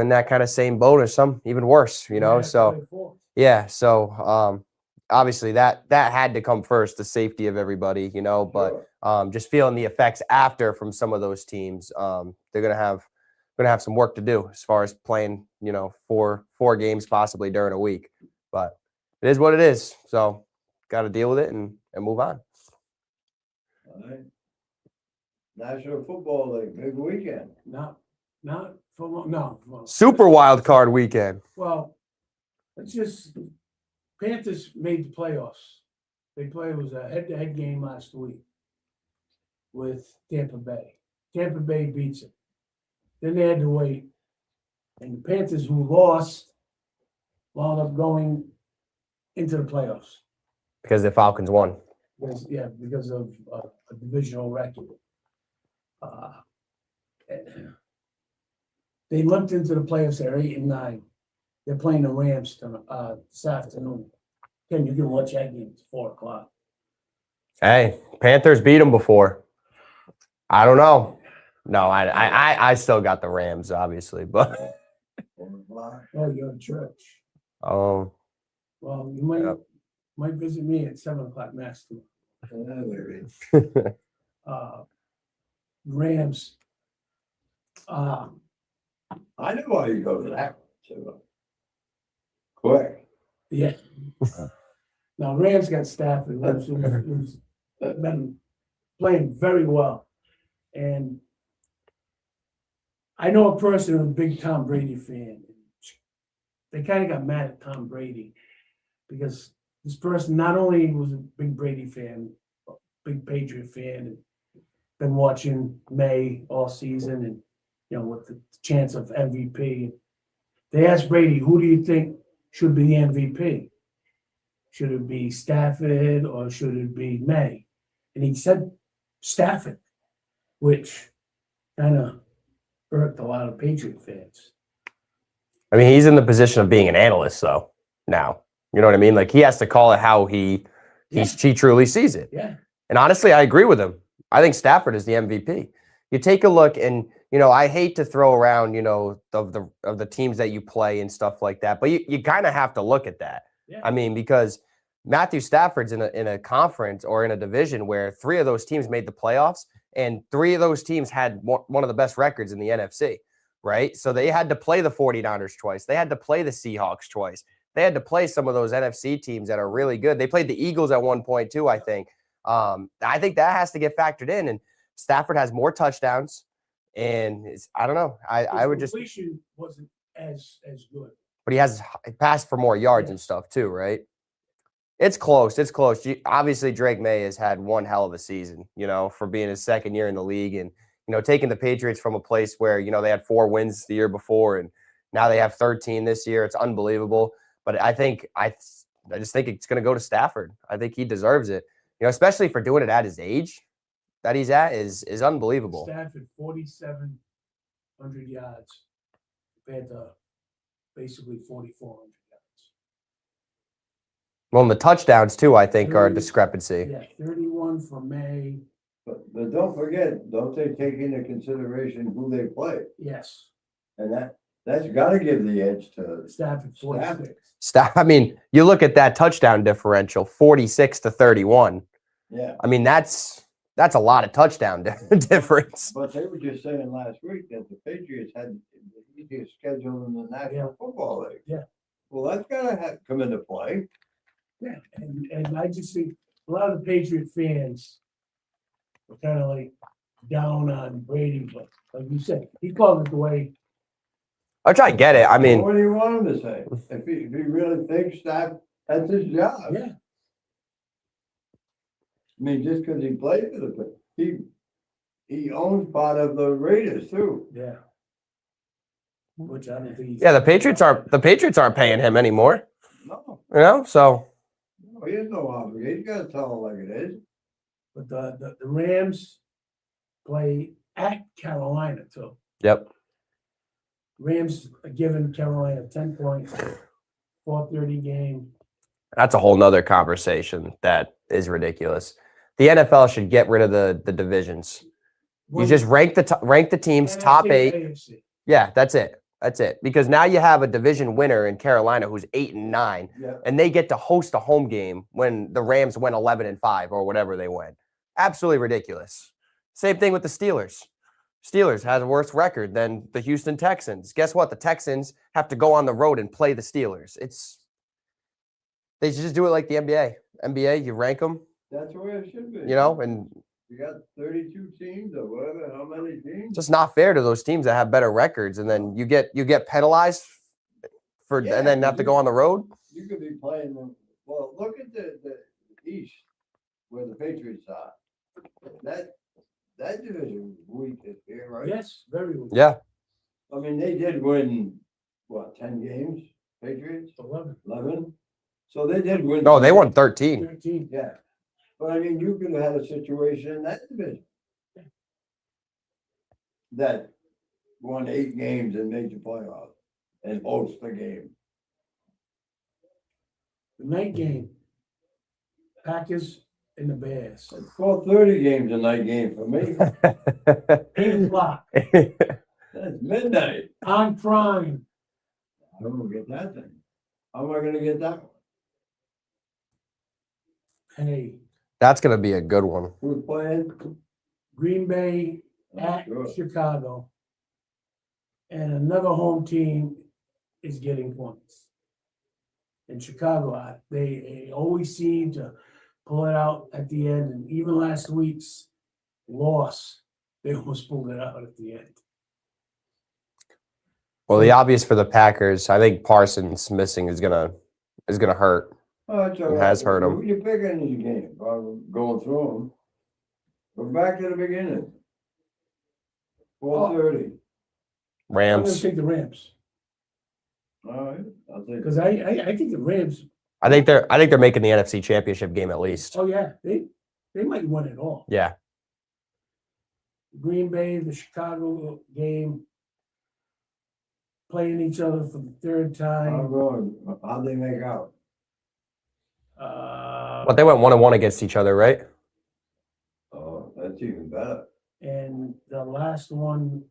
that kind of same boat, or some even worse, you know. Yeah, So 24. yeah, so obviously that had to come first, the safety of everybody, you know, but sure. just feeling the effects after from some of those teams, they're gonna have some work to do as far as playing, you know, four games possibly during a week. But it is what it is. So got to deal with it and move on. All right. National Football League, big weekend. Not for long, no. Well, Super wild card weekend. Well, let's just, Panthers made the playoffs. It was a head-to-head game last week with Tampa Bay. Tampa Bay beats them. Then they had to wait. And the Panthers, who lost, wound up going into the playoffs. Because the Falcons won. Because of a divisional record. They limped into the playoffs at 8-9. They're playing the Rams this afternoon. Ken, you can watch that game. It's 4:00. Hey, Panthers beat them before. I don't know. No, I still got the Rams, obviously, but 4 o'clock. Oh, you're in church. oh, Well, you Yep. might visit me at 7:00 mass too. Maybe. Rams. I know why you go to that one, too. Quick. Yeah. Now Rams got Stafford, who's been playing very well. And I know a person who's a big Tom Brady fan. They kind of got mad at Tom Brady because this person not only was a big Brady fan, but big Patriot fan, and been watching May all season, and you know, with the chance of MVP. They asked Brady, "Who do you think should be the MVP? Should it be Stafford or should it be May?" And he said Stafford, which kind of irked a lot of Patriot fans. I mean, he's in the position of being an analyst, though. Now, you know what I mean? Like he has to call it how he truly sees it. Yeah. And honestly, I agree with him. I think Stafford is the MVP. You take a look, and you know, I hate to throw around, you know, of the teams that you play and stuff like that, but you kind of have to look at that. Yeah. I mean, because Matthew Stafford's in a conference or in a division where 3 of those teams made the playoffs, and 3 of those teams had one of the best records in the NFC, right? So they had to play the 49ers twice. They had to play the Seahawks twice. They had to play some of those NFC teams that are really good. They played the Eagles at one point too, I think. I think that has to get factored in, and Stafford has more touchdowns, and I don't know. I would just, completion wasn't as good. but he passed for more yards and stuff too, right? It's close. It's close. Obviously, Drake May has had one hell of a season, you know, for being his second year in the league, and you know, taking the Patriots from a place where, you know, they had 4 wins the year before, and now they have 13 this year. It's unbelievable. But I just think it's going to go to Stafford. I think he deserves it, you know, especially for doing it at his age that he's at is unbelievable. Stafford 4,700 yards compared to basically 4,400 yards. Well, and the touchdowns too, I think, are a discrepancy. Yeah, 31 for May. But don't forget, don't they take into consideration who they play? Yes. And that's gotta give the edge to Stafford 46. I mean, you look at that touchdown differential, 46-31. Yeah. I mean, that's a lot of touchdown difference. But they were just saying last week that the Patriots had the easiest schedule in the National Football League. Yeah. Well, that's gotta come into play. Yeah, and I just think a lot of the Patriot fans were kind of like down on Brady, but like you said, he called it the way. Which I get it. I mean, What do you want him to say? If he really thinks that's his job. Yeah, I mean, just because he played for he owns part of the Raiders too. yeah. Which I don't think. he's- yeah, the Patriots aren't paying him anymore. No, You know, so he has no obligation. He's gotta tell them like it is. But the Rams play at Carolina too. yep. Rams are giving Carolina 10 points, 4:30 game. That's a whole nother conversation that is ridiculous. The NFL should get rid of the divisions. You just rank the teams top 8. AFC. Yeah, that's it. That's it. Because now you have a division winner in Carolina who's 8-9, Yeah. and they get to host a home game when the Rams went 11-5 or whatever they went. Absolutely ridiculous. Same thing with the Steelers. Steelers has a worse record than the Houston Texans. Guess what? The Texans have to go on the road and play the Steelers. They should just do it like the NBA. NBA, you rank them, That's the way it should be. you know, and You got 32 teams or whatever, how many teams? just not fair to those teams that have better records, and then you get penalized for Yeah, and then have to you- go on the road. You could be playing them, well, look at the East, where the Patriots are. That division is weak this year, right? Yes, very well. Yeah, I mean, they did win, what, 10 games, Patriots, 11, 11? So they did win. no, they won 13. 13. Yeah, but I mean, you could have had a situation in that division. That won 8 games and made the playoffs and host the game. The night game. Packers and the Bears. 4:30 game's a night game for me. 8 o'clock That's midnight. on Prime. I don't gonna get that thing. How am I gonna get that one? Hey, That's gonna be a good one. Who's playing? Green Bay at Sure. Chicago. And another home team is getting points. In Chicago, they always seem to pull it out at the end, and even last week's loss, they almost pulled it out at the end. Well, the obvious for the Packers, I think Parsons missing is gonna hurt. Oh, it's all It has right. hurt 'em. Who you picking these games? I'm going through them. Go back to the beginning. 4:30. I'm gonna Rams. take the Rams, All right, I'll take. because I think the Rams, I think they're making the NFC Championship game at least. oh yeah, they might win it all. Yeah. Green Bay, the Chicago game, playing each other for the third I'm time. going. How'd they make out? But they went 1-1 against each other, right? Oh, that's even better. And the last one,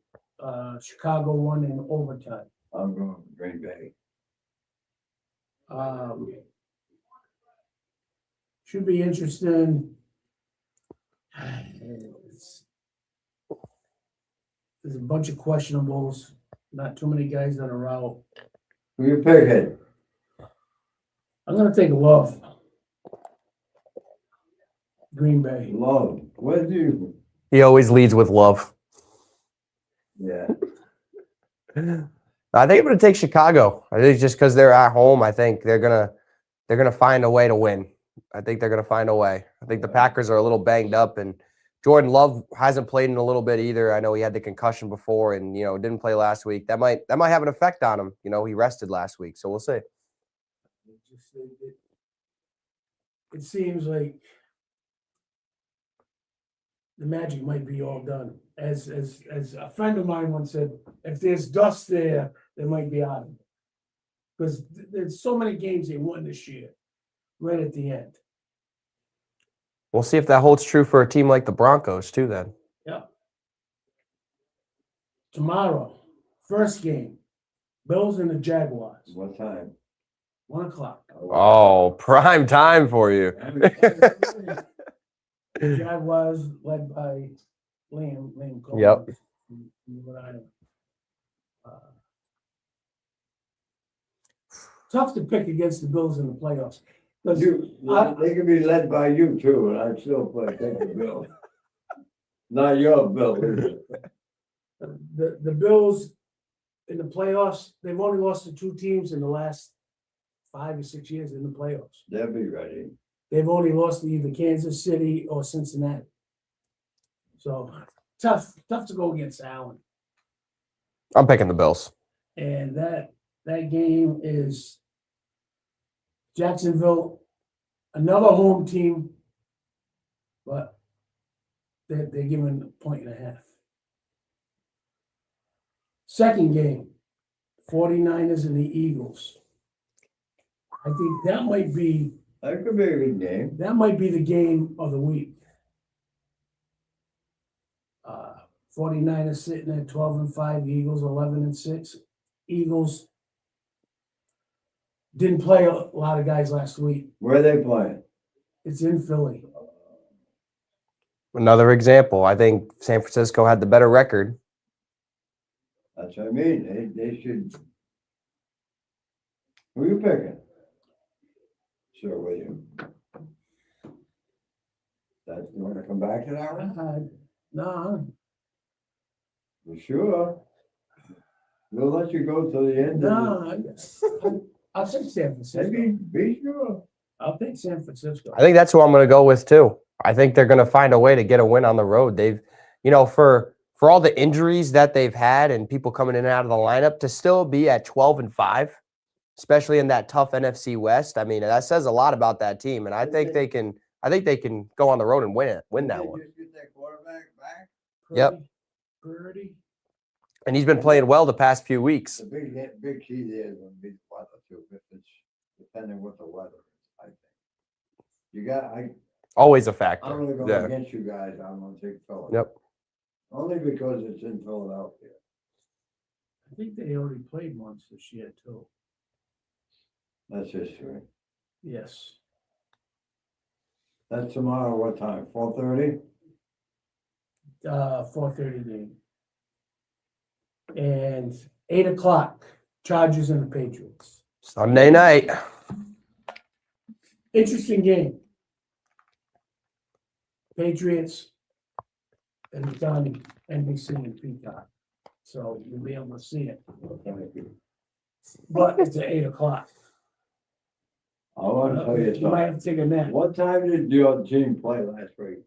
Chicago won in overtime. I'm going Green Bay. Should be interesting. There's a bunch of questionables, not too many guys that are out. Who you picking? I'm gonna take Love. Green Bay. Love. Where do you? He always leads with love. Yeah. I think I'm gonna take Chicago. I think just because they're at home, I think they're gonna find a way to win. I think they're gonna find a way. I think the Packers are a little banged up, and Jordan Love hasn't played in a little bit either. I know he had the concussion before, and didn't play last week. That might have an effect on him. He rested last week, so we'll see. It seems like the magic might be all done. As a friend of mine once said, if there's dust there, there might be out of it. Because there's so many games they won this year, right at the end. We'll see if that holds true for a team like the Broncos too. Then Yeah. Tomorrow, First game, Bills and the Jaguars, What time? 1 o'clock. Oh, prime time for you. The Jaguars led by Liam Cohen. Yep. from Rhode Island. Tough to pick against the Bills in the playoffs. 'Cause They can be led by you too, and I'd still play, take the bill. Not your bill, is it? the Bills in the playoffs, they've only lost to 2 teams in the last 5 or 6 years in the playoffs. They'll be ready. They've only lost to either Kansas City or Cincinnati. So tough to go against Allen. I'm picking the Bills. And that game is Jacksonville, another home team, but they're given a 1.5. Second game, 49ers and the Eagles. I think that might be That could be a good game. the game of the week. 49ers sitting at 12-5, Eagles 11-6. Eagles didn't play a lot of guys last week. Where are they playing? It's in Philly. Another example. I think San Francisco had the better record. That's what I mean. They should. Who are you picking? Sir William. That, you want to come back to that one? No, You sure? We'll let you go till the end. I'll take San Francisco. Be sure. I'll take San Francisco. I think that's who I'm going to go with too. I think they're going to find a way to get a win on the road. They've, for all the injuries that they've had and people coming in and out of the lineup, to still be at 12-5, especially in that tough NFC West. I mean, that says a lot about that team, and I think they can. I think they can go on the road and win that one. Just get that quarterback back. Yep. Purdy. And he's been playing well the past few weeks. The big key there is going to be the weather too. If it's depending what the weather is, I think. You got. Always a I'm factor. going to go Yeah. against you guys. I'm going to take Philadelphia. Yep. Only because it's in Philadelphia. I think they already played once this year too. That's history. Yes. That's tomorrow. What time? 4:30. 4:30 game. And 8 o'clock, Chargers and the Patriots. Sunday night. Interesting game. Patriots, and it's on NBC and Peacock, so you'll be able to see it. But it's at 8 o'clock. I want to tell you You might have something. to take a nap. What time did your team play last week?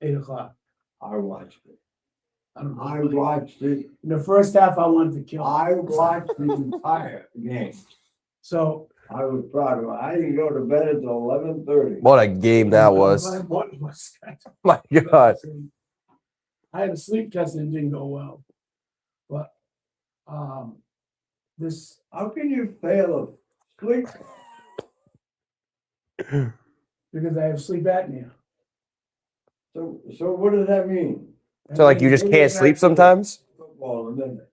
8 o'clock. I watched it. I don't know. I watched it. In the first half, I wanted to kill. I watched the entire game. So. I was proud of it. I didn't go to bed until 11:30. What a game that was. What was that? My God. I had a sleep test and it didn't go well. But, this, How can you fail a sleep? because I have sleep apnea. So what does that mean? So like you just can't sleep sometimes? Football in a minute.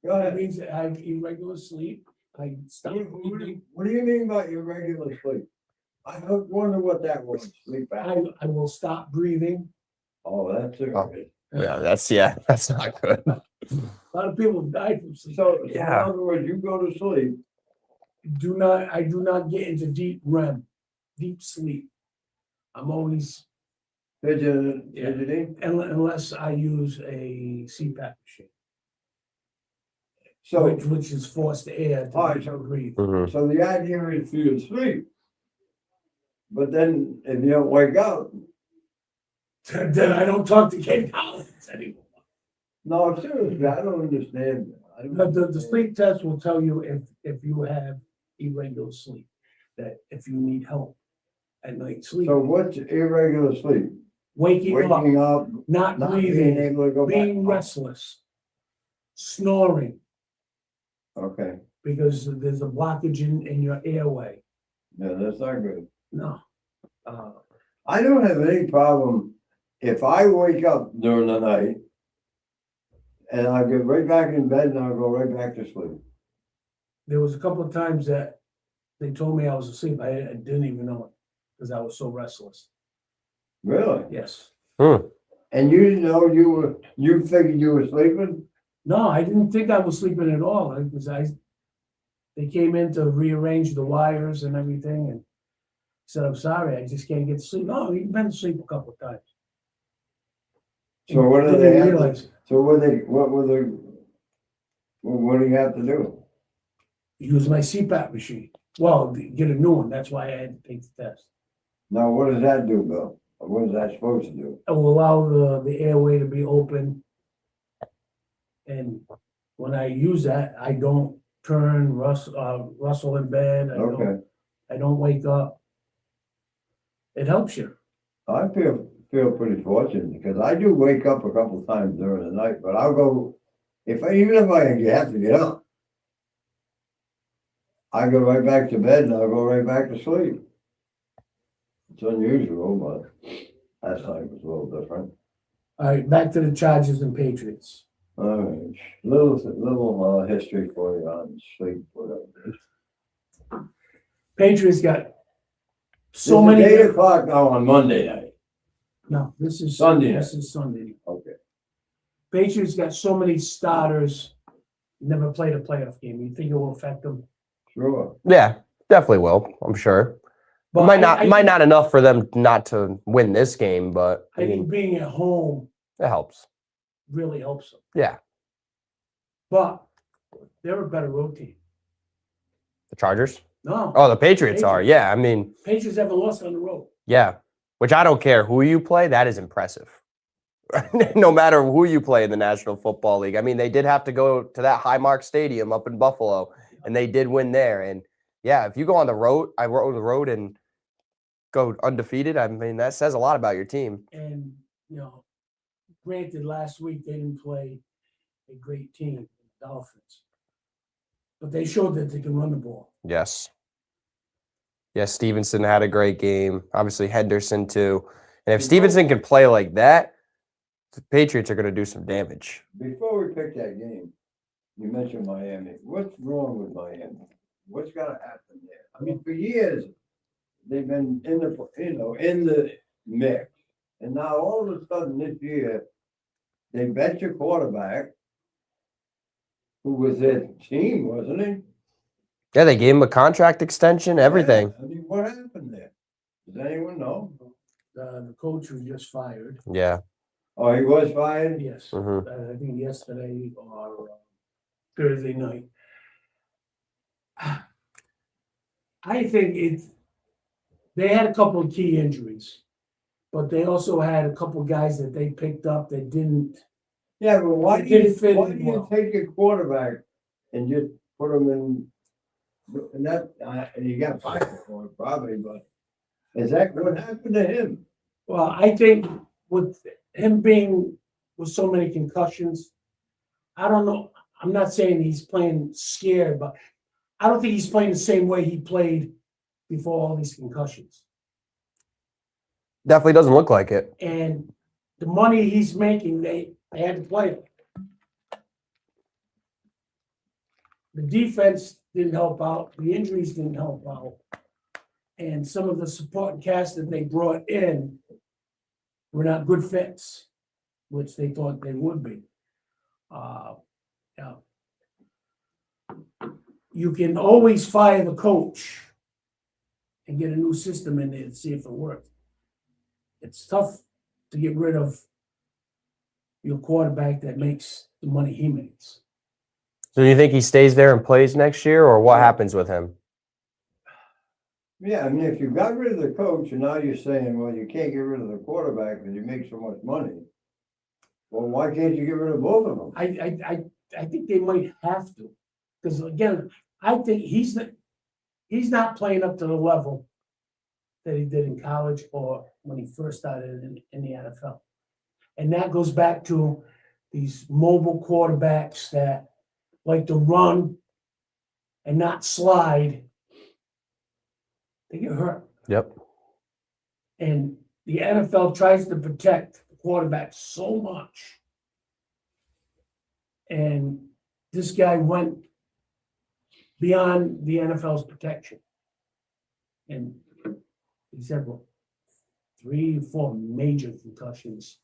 Go That ahead. means that I have irregular sleep. I stop breathing. What do you mean by irregular sleep? I wonder what that was. Sleep apnea. I will stop breathing. Oh, that's it. Yeah, that's not good. A lot of people have died from sleep. So in Yeah. other words, you go to sleep. I do not get into deep REM, deep sleep. I'm always, Fidgeting. unless I use a CPAP machine, So, which is forced air All right, to so- breathe. Mhm. so the idea is for you to sleep. But then if you don't wake up, Then I don't talk to Ken Collins anymore. no, seriously, I don't understand. I don't The understand. sleep test will tell you if you have irregular sleep, that if you need help at night sleep, So what's irregular sleep? waking up, Waking up, not not being breathing, able to go back. being restless, snoring, Okay, because there's a blockage in your airway. yeah, that's not good. No. I don't have any problem if I wake up during the night and I'll get right back in bed and I'll go right back to sleep. There was a couple of times that they told me I was asleep. I didn't even know it because I was so restless. Really? Yes. And you didn't know you figured you were sleeping? No, I didn't think I was sleeping at all because they came in to rearrange the wires and everything and said, I'm sorry, I just can't get to sleep. No, you've been to sleep a couple of times. So what do Didn't they have? realize. So what do you have to do? Use my CPAP machine. Well, get a new one. That's why I had to take the test. Now, what does that do, Bill? What is that supposed to do? It will allow the airway to be open. And when I use that, I don't turn, rustle in bed. Okay, I don't wake up. It helps you. I feel pretty fortunate because I do wake up a couple times during the night, but I'll go, even if I have to get up, I go right back to bed and I'll go right back to sleep. It's unusual, but last night was a little different. All right, back to the Chargers and Patriots. All right, little history for you on sleep, whatever. Patriots got so It's many. 8 o'clock now on Monday night. No, this is Sunday This is Sunday. Okay. Patriots got so many starters, never played a playoff game. You think it will affect them? Sure. Yeah, definitely will. I'm sure. But Might not enough for them not to win this game, but I think being at home it helps. really helps them. Yeah, But they're a better road team. the Chargers. No, Oh, the Patriots are. Patriots. Yeah, I mean, Patriots haven't lost on the road. yeah. Which I don't care who you play. That is impressive. No matter who you play in the National Football League. I mean, they did have to go to that Highmark Stadium up in Buffalo, and they did win there. And yeah, if you go on the road, I rode the road and go undefeated. I mean, that says a lot about your team. And, granted, last week they didn't play a great team, the Dolphins. But they showed that they can run the ball. Yes. Yes, Stevenson had a great game. Obviously, Henderson too. And if Stevenson can play like that, the Patriots are going to do some damage. Before we pick that game, you mentioned Miami. What's wrong with Miami? What's got to happen there? I mean, for years, they've been in the mix. And now all of a sudden this year, they bet your quarterback, who was their team, wasn't he? Yeah, they gave him a contract extension, everything. Yeah, I mean, what happened there? Does anyone know? The coach was just fired. Yeah. Oh, he was fired? Yes, Mhm. I think yesterday or Thursday night. I think they had a couple of key injuries, but they also had a couple of guys that they picked up that didn't. Yeah, but why It do you didn't fit in well. take your quarterback and just put him in? And that, and you got fired for it probably, but is that what happened to him? Well, I think with him being with so many concussions, I don't know. I'm not saying he's playing scared, but I don't think he's playing the same way he played before all these concussions. Definitely doesn't look like it. And the money he's making, they had to play it. The defense didn't help out. The injuries didn't help out. And some of the supporting cast that they brought in were not good fits, which they thought they would be. Yeah. You can always fire the coach and get a new system in there and see if it works. It's tough to get rid of your quarterback that makes the money he makes. So do you think he stays there and plays next year, or what happens with him? Yeah, I mean, if you got rid of the coach and now you're saying, well, you can't get rid of the quarterback because you make so much money. Well, why can't you get rid of both of them? I think they might have to, because again, I think he's not playing up to the level that he did in college or when he first started in the NFL. And that goes back to these mobile quarterbacks that like to run and not slide. They get hurt. Yep. And the NFL tries to protect the quarterback so much And this guy went beyond the NFL's protection. And he said, well, 3 or 4 major concussions.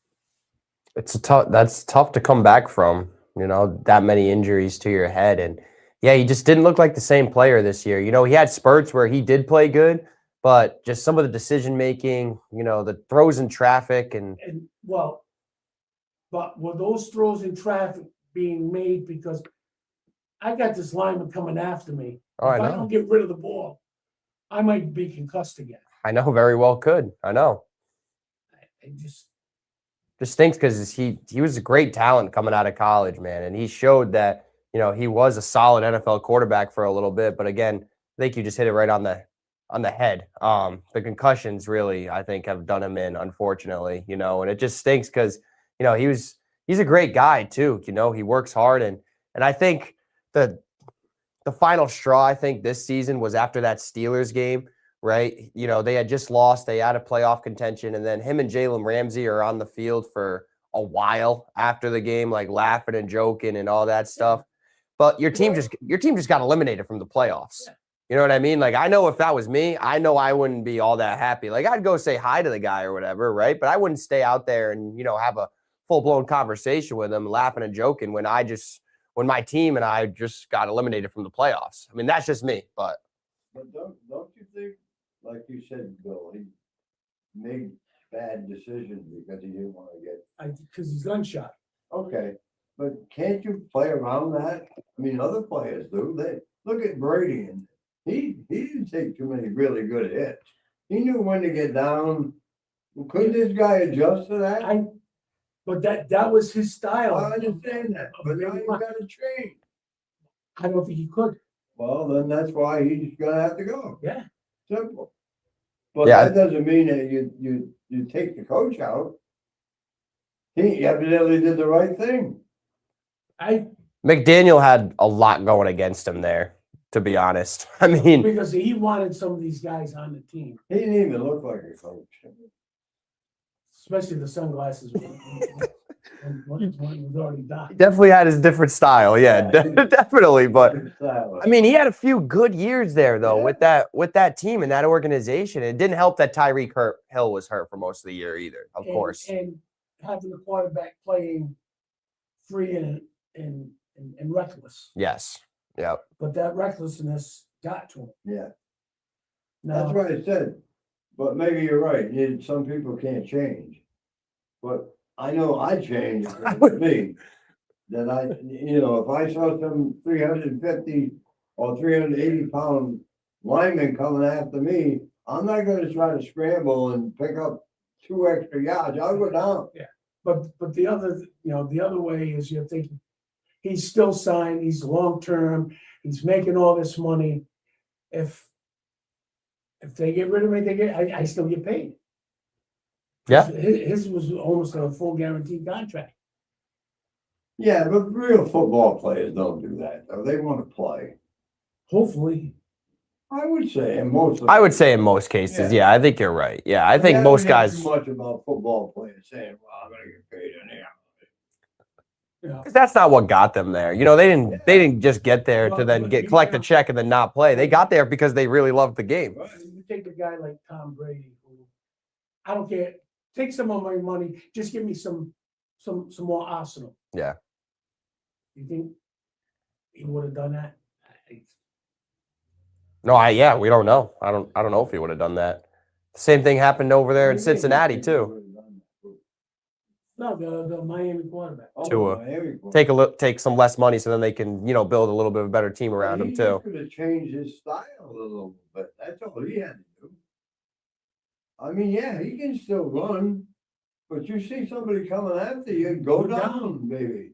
That's tough to come back from, that many injuries to your head. And yeah, he just didn't look like the same player this year. He had spurts where he did play good, but just some of the decision making, the throws in traffic and But were those throws in traffic being made because I got this lineman coming after me? Oh, I If I know. don't get rid of the ball, I might be concussed again. I know very well could. I know. It just, Stinks because he was a great talent coming out of college, man. And he showed that, he was a solid NFL quarterback for a little bit. But again, I think you just hit it right on the head. The concussions really, I think, have done him in, unfortunately, and it just stinks because, he's a great guy too. He works hard. And I think the final straw, I think, this season was after that Steelers game, right? They had just lost. They had a playoff contention. And then him and Jalen Ramsey are on the field for a while after the game, like laughing and joking and all that stuff. But your team just got eliminated from the playoffs. You know what I mean? Like, I know if that was me, I know I wouldn't be all that happy. Like, I'd go say hi to the guy or whatever, right? But I wouldn't stay out there and, have a full-blown conversation with him, laughing and joking when my team and I just got eliminated from the playoffs. I mean, that's just me, but don't you think, like you said, Bill, he made bad decisions because he didn't want to get. because he's gunshot. Okay, but can't you play around that? I mean, other players do. They look at Brady, and he didn't take too many really good hits. He knew when to get down. Couldn't this guy adjust to that? But that was his style. I understand that, but now you got to change. I don't think he could. Well, then that's why he's gonna have to go. Yeah. Simple. But Yeah. that doesn't mean that you take the coach out. He evidently did the right thing. McDaniel had a lot going against him there, to be honest. I mean, Because he wanted some of these guys on the team, He didn't even look like a coach. especially the sunglasses. One was already he died. definitely had his different style. Yeah, Yeah. definitely. But Style. I mean, he had a few good years there though Yeah. with that team and that organization. It didn't help that Tyreek Hill was hurt for most of the year either, of course. And having the quarterback playing free and reckless, Yes. Yeah. but that recklessness got to him. Yeah, Now, that's what I said. But maybe you're right. Some people can't change. But I know I changed with me. That if I saw some 350 or 380-pound lineman coming after me, I'm not gonna try to scramble and pick up 2 extra yards. I'll go down. But the other way is you're thinking, he's still signed, he's long-term, he's making all this money. If they get rid of me, I still get paid. Yeah. His was almost a full guaranteed contract. Yeah, but real football players don't do that, though. They want to play. Hopefully, I would say, and most. I would say in most cases, yeah, I think you're right. Yeah, I think haven't most heard guys, Too much about football players saying, "Well, I'm gonna get paid anyhow." because that's not what got them there. They didn't just get there to then collect a check and then not play. They got there because they really loved the game. you take a guy like Tom Brady, who, I don't care, take some of my money, just give me some more arsenal. Yeah. You think he would have done that? No, we don't know. I don't know if he would have done that. Same thing happened over there in Cincinnati too. No, the Miami quarterback. Tua. Take some less money so then they can, build a little bit of a better team around him too. He could have changed his style a little bit. That's all he had to do. I mean, yeah, he can still run, but you see somebody coming after you, go down, baby.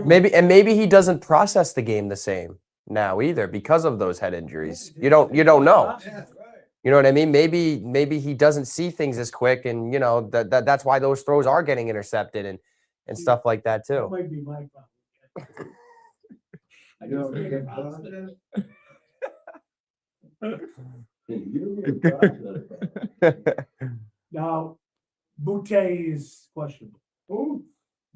Maybe he doesn't process the game the same now either because of those head injuries. You don't know. Yeah, right. You know what I mean? Maybe he doesn't see things as quick, and that's why those throws are getting intercepted and stuff like that That too. might be my problem. I You know, just you think can about it. You can process. Now, Boutte is questionable. Who?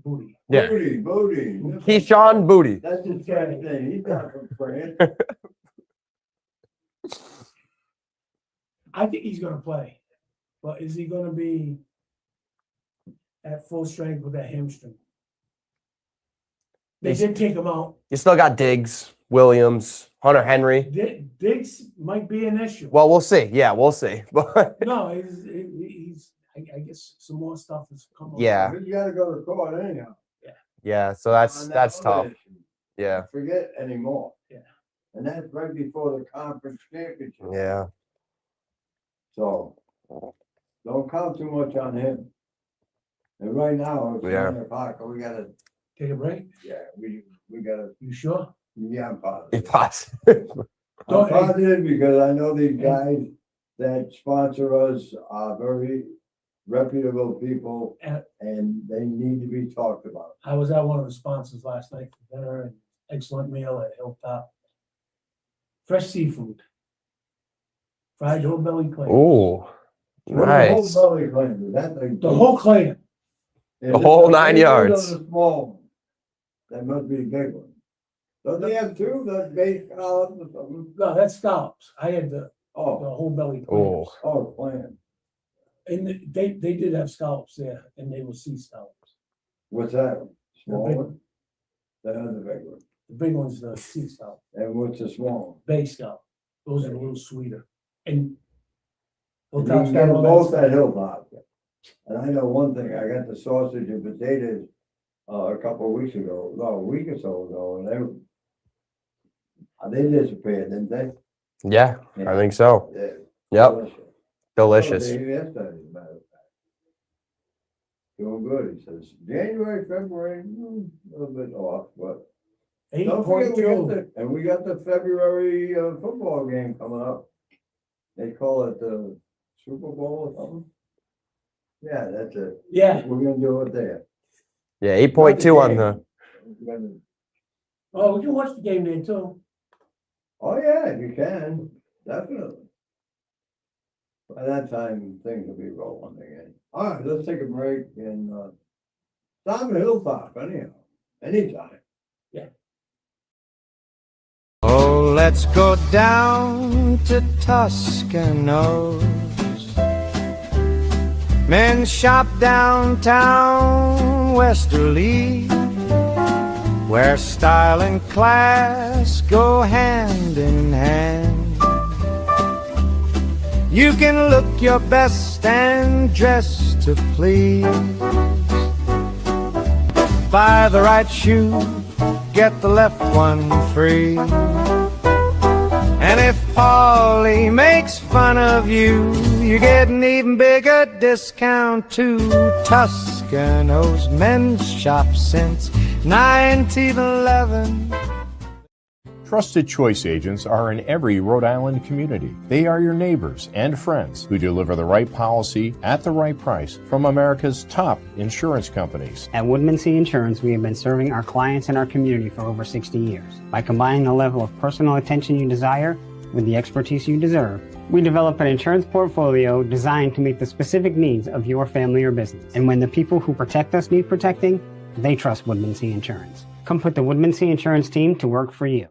Booty. Yeah. Booty. Keyshawn Booty. That's his guy's name. He's not from France. I think he's gonna play, but is he gonna be at full strength with that hamstring? They did take him out. You still got Diggs, Williams, Hunter Henry. Diggs might be an issue. Well, we'll see. Yeah, we'll see. But No, he's, I guess some more stuff is coming. Yeah. You gotta go to court anyhow. yeah, so that's On that that's other tough. issue. Yeah. Forget anymore. Yeah. And that's right before the conference championship. Yeah. So don't count too much on him. And right now, it's Yeah. 9 o'clock, we gotta, Take a break? yeah, we gotta, You sure? yeah, I'm If positive. possible. I'm Don't- positive because I know these guys that sponsor us are very reputable people And- and they need to be talked about. I was at one of the sponsors last night for dinner and excellent meal at Hilltop. Fresh seafood. Fried whole belly clam. Ooh, nice. The whole belly cleanser, that's like. The whole clam. Is The it whole the 9 big one or yards. the small one? That must be the big one. Don't they have two, the base columns or something? No, that's scallops. I had the Oh, whole belly Oh, clams. oh, clam. And they did have scallops there and they were sea scallops. What's that? Small big one? That is the big one. The big one's the sea scallop, And what's the small bay scallop. Those are a little sweeter. And one? You Hilltop's can got get all both that. at Hilltop. And I know one thing, I got the sausage and potatoes, a couple of weeks ago, no, a week or so ago, and they disappeared, didn't they? yeah, I think so. Yeah. Yep, delicious. Oh, they- yesterday, as a matter of fact. Doing good, he says, January, February, a little bit off, but. Don't forget, we got 8.2. and we got the February, football game coming up. They call it the Super Bowl or something. Yeah, that's it. Yeah. We're gonna do it there. Yeah, 8.2 on the. We're gonna- Oh, we can watch the game there too. Oh, yeah, you can, definitely. By that time, things will be rolling again. All right, let's take a break and, Tom Hilltop, anyhow, anytime. Oh, let's go down to Toscanos. Men shop downtown Westerly, where style and class go hand in hand. You can look your best and dress to please. Buy the right shoe, get the left one free. And if Paulie makes fun of you, you get an even bigger discount too. Toscano's men's shop since 1911. Trusted Choice agents are in every Rhode Island community. They are your neighbors and friends who deliver the right policy at the right price from America's top insurance companies. At Woodmansee Insurance, we have been serving our clients and our community for over 60 years. By combining the level of personal attention you desire with the expertise you deserve, we develop an insurance portfolio designed to meet the specific needs of your family or business. And when the people who protect us need protecting, they trust Woodmansee Insurance. Come put the Woodmansee Insurance team to work for you.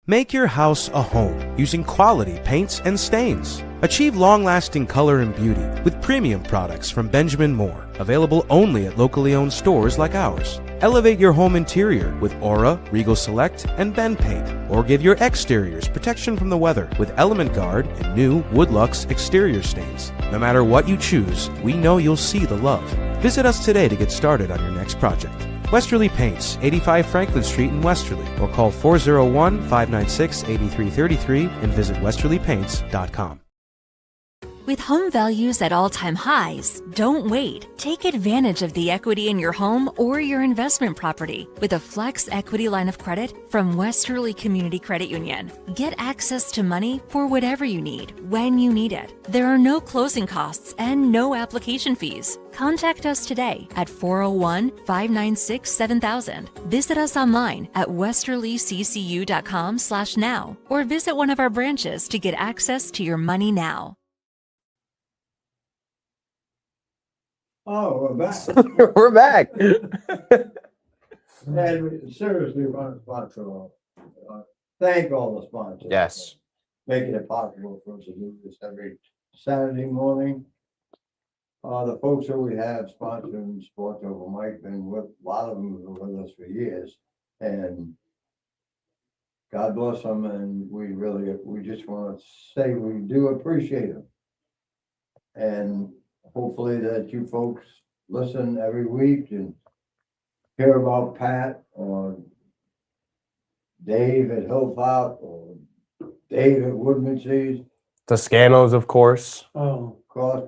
Make your house a home using quality paints and stains. Achieve long-lasting color and beauty with premium products from Benjamin Moore, available only at locally owned stores like ours. Elevate your home interior with Aura, Regal Select, and Ben Paint, or give your exteriors protection from the weather with Element Guard and new Woodlux exterior stains. No matter what you choose, we know you'll see the love. Visit us today to get started on your next project. Westerly Paints, 85 Franklin Street in Westerly, or call 401-596-8333 and visit westerlypaints.com. With home values at all-time highs, don't wait. Take advantage of the equity in your home or your investment property with a Flex Equity line of credit from Westerly Community Credit Union. Get access to money for whatever you need, when you need it. There are no closing costs and no application fees. Contact us today at 401-596-7000. Visit us online at westerlyccu.com/now or visit one of our branches to get access to your money now. Oh, we're back. We're back. And we seriously want to sponsor all. Thank all the sponsors. Yes. Making it possible for us to do this every Saturday morning. The folks that we have sponsoring Sports Over Mike, been with, a lot of them have been with us for years. And God bless them, and we just want to say we do appreciate them. And hopefully that you folks listen every week and hear about Pat or Dave at Hilltop or Dave at Woodman Seas. Toscanos, of course. Oh, Cross,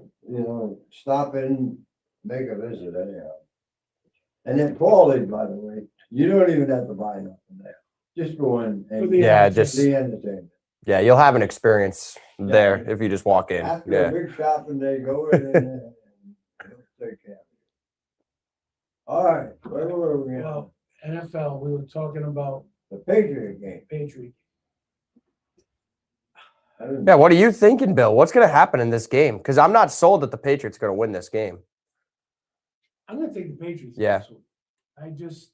stop in, make a visit anyhow. And then Paulie, by the way, you don't even have to buy nothing there. Just go in For and the Yeah, just just the entertainment. yeah, you'll have an experience there if you just walk in. After Yeah. a big shopping day, go in and take care of you. All right, where were we at? well, NFL, we were talking about The Patriot game. Patriot. I didn't- Yeah, what are you thinking, Bill? What's going to happen in this game? Because I'm not sold that the Patriots are going to win this game. I'm gonna take the Patriots. Yeah. this one. I just,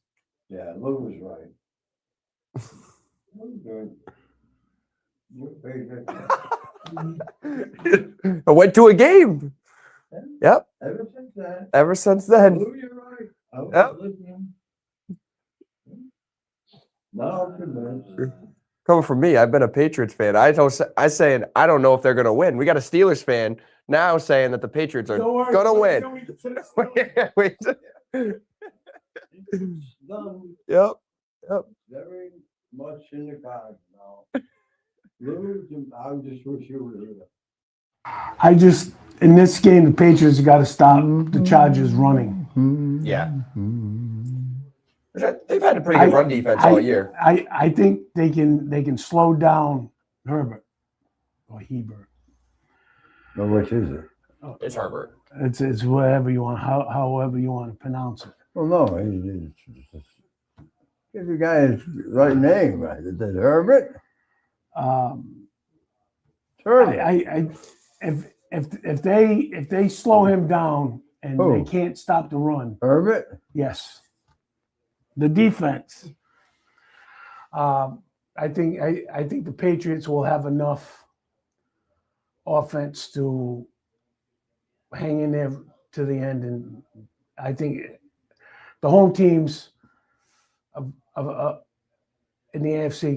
Yeah, Lou was right. Lou good. You're Patriot. I went to a game. Yep. Ever since then. Ever since then. Lou, you're right. I was Yep. listening. Now I'm convinced. Coming from me, I've been a Patriots fan. I saying I don't know if they're going to win. We got a Steelers fan now saying that the Patriots are don't worry, going to wait, win. wait, finish. Wait. Done. Yep. Very much in the cards now. Lou, I just wish you were here. I just, in this game, the Patriots got to stop the Chargers running. Yeah. They've had a pretty good run defense all year. I think they can slow down Herbert or Hebert. Well, which is it? It's Herbert. It's whatever you want, however you want to pronounce it. Well, no, give the guy his right name, right? Is it Herbert? Herbert. If they slow him down and Who? they can't stop the run, Herbert? yes. The defense. I think the Patriots will have enough offense to hang in there to the end, and I think the home teams in the AFC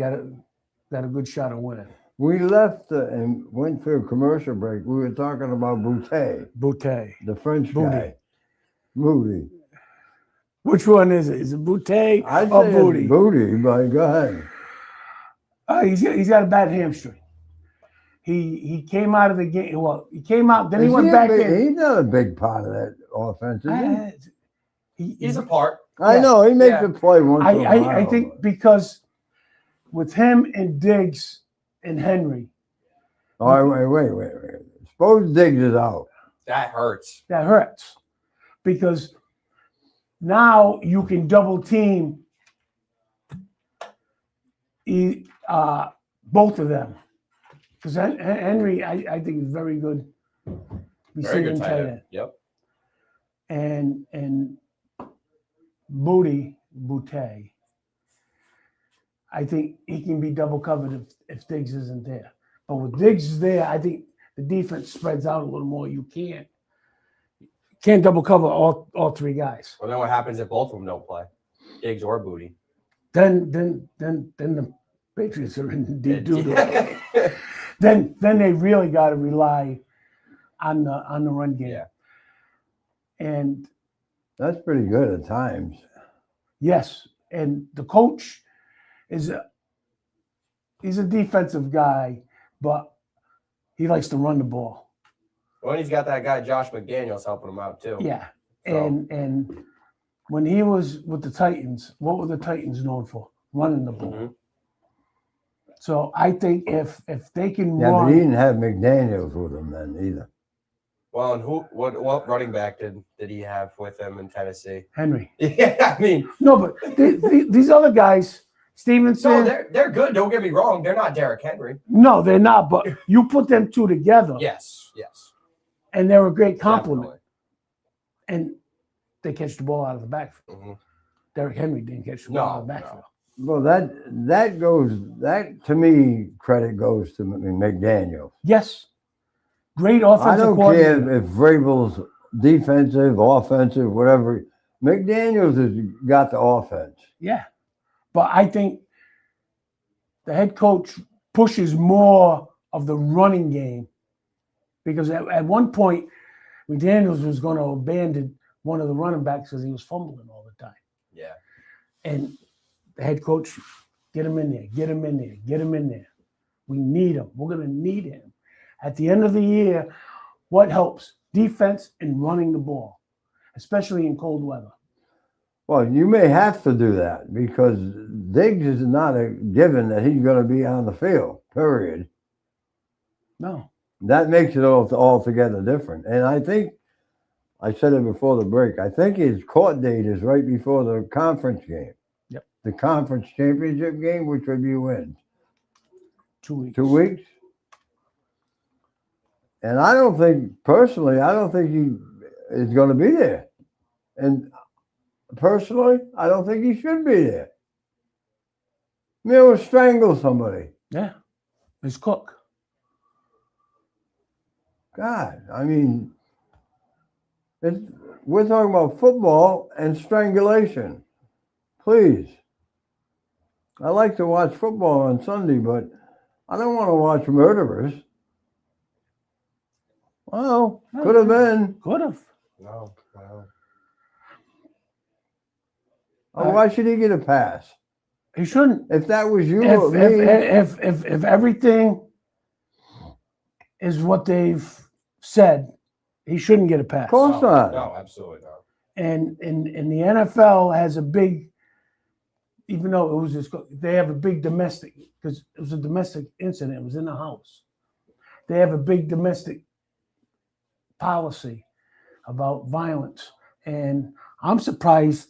got a good shot of winning. We left and went for a commercial break. We were talking about Boutte, Boutte. the French Booty. guy. Booty. Which one is it? Is it Boutte I'd or say Booty? it's Booty, but go ahead. He's got a bad hamstring. He came out of the game. Well, he came out, then he Is went he a back big- in. He's not a big part of that offense, is he? He's a part. I know, he makes Yeah. a play once in a while. I think because with him and Diggs and Henry, All right, wait. Suppose Diggs is out. That hurts. that hurts. Because now you can double team both of them. Because Henry, I think, is very good. Very good receiving tight end. Yep. And Boutte, I think he can be double covered if Diggs isn't there. But with Diggs there, I think the defense spreads out a little more. You can't double cover all three guys. Well, then what happens if both of them don't play? Diggs or Booty. Then the Patriots are in deep doo-doo. Then they really got to rely on the run game. Yeah. And That's pretty good at times. yes, and the coach he's a defensive guy, but he likes to run the ball. Well, he's got that guy Josh McDaniels helping him out too. Yeah, So- and when he was with the Titans, what were the Titans known for? Running the ball. Mhm. So I think if they can Yeah, but he run, didn't have McDaniels with him then either. Well, and what running back did he have with him in Tennessee? Henry. Yeah, I mean, No, but these other guys, Stevenson. no, they're good. Don't get me wrong. They're not Derrick Henry. No, they're not. But you put them two together, Yes. and they're a great compliment. Definitely. And they catch the ball out of the backfield. Mhm. Derrick Henry didn't catch the ball out of the No, backfield. Well, that to me, credit goes to McDaniel. Yes, great I offensive don't coordinator. care if Vrabel's defensive, offensive, whatever. McDaniels has got the offense. Yeah, but I think the head coach pushes more of the running game because at one point, McDaniels was going to abandon one of the running backs because he was fumbling all the time. Yeah. And the head coach, get him in there, get him in there, get him in there. We need him. We're going to need him. At the end of the year, what helps? Defense and running the ball, especially in cold weather. Well, you may have to do that because Diggs is not a given that he's going to be on the field, period. No. That makes it altogether different. And I think, I said it before the break, I think his court date is right before the conference game. Yep. The conference championship game, which would be when? 2 weeks. 2 weeks? And I don't think he is going to be there. And personally, I don't think he should be there. He'll strangle somebody. Yeah. It's Cook. God, I mean, we're talking about football and strangulation. Please. I like to watch football on Sunday, but I don't want to watch murderers. Well, could have been. Could have. No. Oh, why should he get a pass? He shouldn't. If that was you or me, If everything is what they've said, he shouldn't get a pass. of course not. No, absolutely not. And the NFL has a big, even though it was just, they have a big domestic, because it was a domestic incident. It was in the house. They have a big domestic policy about violence, and I'm surprised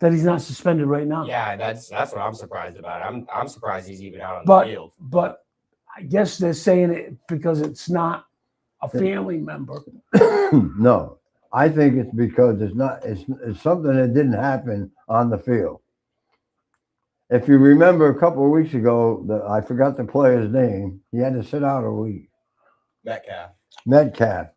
that he's not suspended right now. Yeah, that's what I'm surprised about. I'm surprised he's even out on But the field. but I guess they're saying it because it's not a family member. No, I think it's because it's something that didn't happen on the field. If you remember a couple of weeks ago, I forgot the player's name. He had to sit out a week. Metcalf.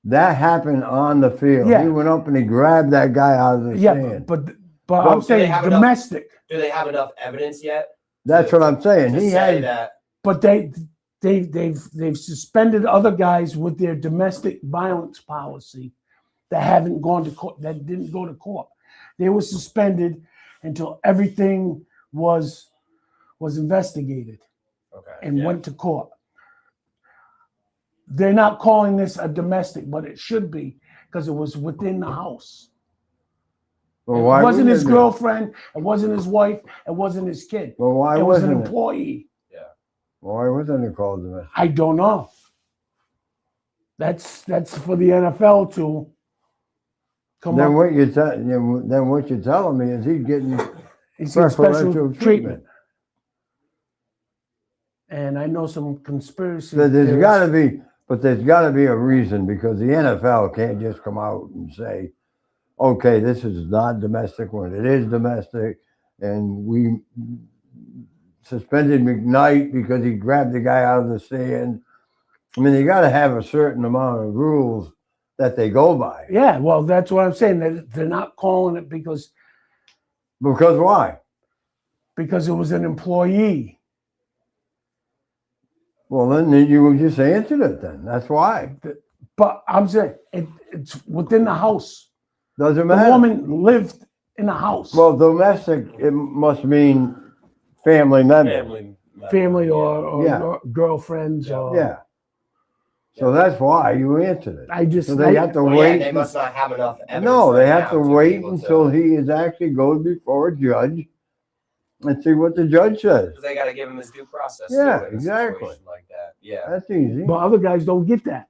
That happened on the field. Yeah. He went up and he grabbed that guy out of the Yeah, stand. but Well, I'm do they saying have enough- domestic. Do they have enough evidence yet? That's what I'm saying. To He say had that. But they've suspended other guys with their domestic violence policy that haven't gone to court, that didn't go to court. They were suspended until everything was investigated Okay. and yeah. went to court. They're not calling this a domestic, but it should be because it was within the house. Well, It why wasn't his wouldn't it? girlfriend, it wasn't his wife, it wasn't his kid. Well, why It was an wasn't it? employee. Why wasn't it called domestic? I don't know. That's for the NFL to come Then up. what you're telling me is he's getting He's got preferential special treatment. And I know some conspiracy. There's theorists. got to be a reason because the NFL can't just come out and say, okay, this is not domestic when it is domestic, and we suspended McKnight because he grabbed the guy out of the stand. I mean, you got to have a certain amount of rules that they go by. Yeah, well, that's what I'm saying. They're not calling it because Because why? it was an employee. Well, then you just answered it. Then that's why. But I'm saying it's within the house. Doesn't The matter. woman lived in the house. Well, domestic, it must mean family member. Family or Yeah. or girlfriends or Yeah. So that's why you answered it. I just, So they have to Well, yeah, wait. they must not have enough evidence. No, right they have now to be wait able until he is actually goes before a judge and see what the judge says. Because they got to give him his due process. Yeah, too, in a exactly. situation like that. Yeah. That's easy. but other guys don't get that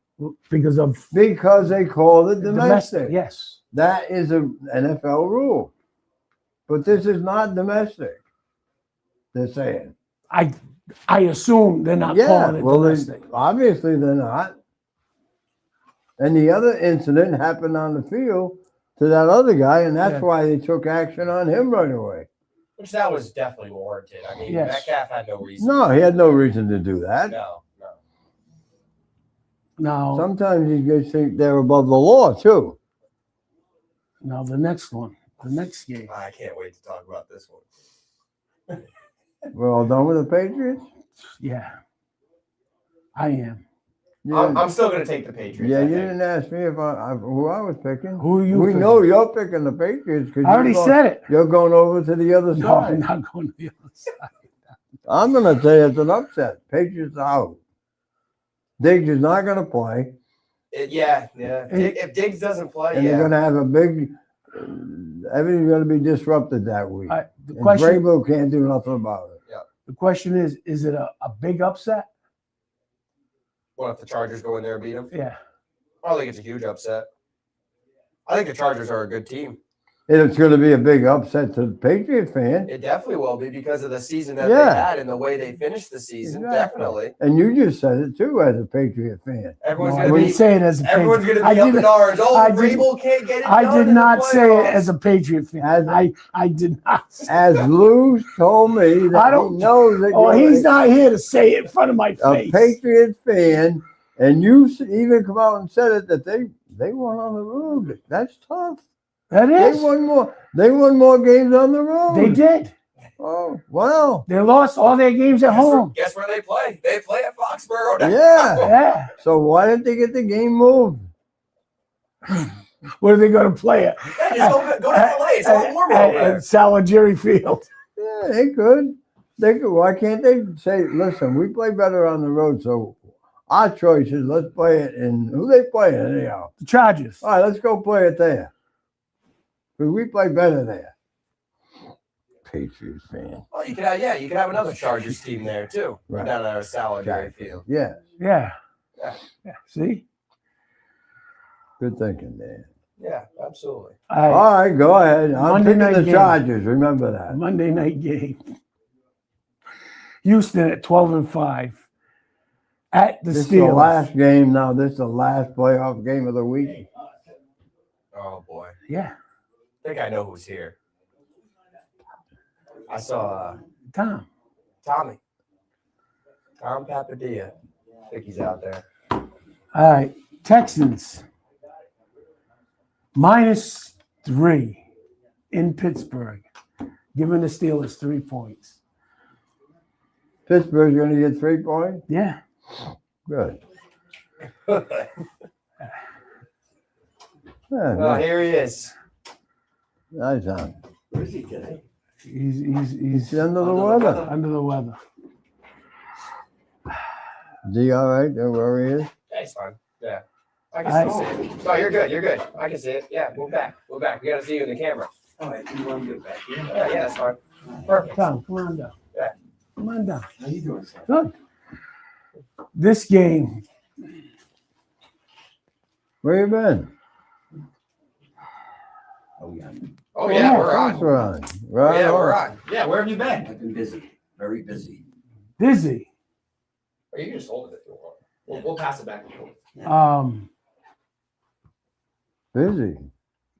because of Because they call it domestic. Yes. That is a NFL rule. But this is not domestic. They're saying. I assume they're not Yeah, calling it well, domestic. obviously they're not. And the other incident happened on the field to that other guy, and that's Yeah. why they took action on him right away. Which that was definitely warranted. I mean, Yes. Metcalf had no reason. No, he had no reason to do that. No. Now, Sometimes you guys think they're above the law too. now the next one, the next game. I can't wait to talk about this one. We're all done with the Patriots? Yeah, I am. Yeah, I'm still going to take the Patriots. yeah, I you think. didn't ask me if who I was picking. Who are you? We picking? know you're picking the Patriots because I already said it. you're going over to the other No, I'm side. not going to the other side. I'm going to say it's an upset. Patriots are out. Diggs is not going to play, Yeah. If Diggs doesn't play, and they're yeah. going to have a big. Everything's going to be disrupted that week. The And question, Vrabel can't do nothing about it. the question is it a big upset? What if the Chargers go in there and beat them? Yeah. I don't think it's a huge upset. I think the Chargers are a good team. It's going to be a big upset to the Patriot fan. It definitely will be because of the season that Yeah. they had and the way they finished the season. Exactly. Definitely. And you just said it too as a Patriot fan. Everyone's No, I going didn't to be. say it as a Everyone's Patriot. going to be up in ours. Oh, I didn't- Vrabel can't get it I done did in the not say it playoffs. as a Patriot fan. As- I did not. Say As Lou told me that I don't- he knows that Oh, you're he's not here to say it in front of my a face. Patriot fan, and you even come out and said it that they won on the road. That's tough. That is. They won more games on the road. They did. Oh, wow. They lost all their games at home. Guess where they play? They play at Foxborough. now. Yeah. Yeah. So why didn't they get the game moved? Where are they going to play it? Yeah, just go to LA. It's all warm over there. At Salageri Field. Yeah, they could. They could. Why can't they say, listen, we play better on the road, so our choice is let's play it in who they playing anyhow. The Chargers. All right, let's go play it there. Because we play better there. Patriots fan. Well, you could have another Chargers team there too. Right. Down at our Salageri Field. Yeah, Yeah. Yeah. Yeah. See? good thinking, Dan. Yeah, absolutely. All right. All right, go ahead. I'm Monday picking night the game. Chargers. Remember that. Monday night game. Houston at 12-5 at the This is the Steelers. last game now. This is the last playoff game of the week. Oh boy. Yeah. I think I know who's here. I saw Tom. Tommy. Tom Papadilla. I think he's out there. All right. Texans -3 in Pittsburgh, giving the Steelers 3 points. Pittsburgh's going to get 3 points. Yeah. Good. Oh, Yeah, here he is. nice on. Where is he today? He's He's under the weather. under the weather. Is he all right where he is? Yeah, he's fine. Yeah. I can still see it. No, you're good. You're good. I can see it. Yeah, move back. Move back. We got to see you in the camera. All right, you want to get back here? Yeah, that's fine. Perfect. Tom, come on down. Yeah. Come on down. How you doing, sir? Good. This game, Where you been? Oh, yeah. Oh, yeah, we're Of on. course we're on. Right Yeah, on. we're on. Yeah, where have you been? I've been busy, very busy. busy. Or you can just hold it if you want. We'll pass it back and forth. Busy.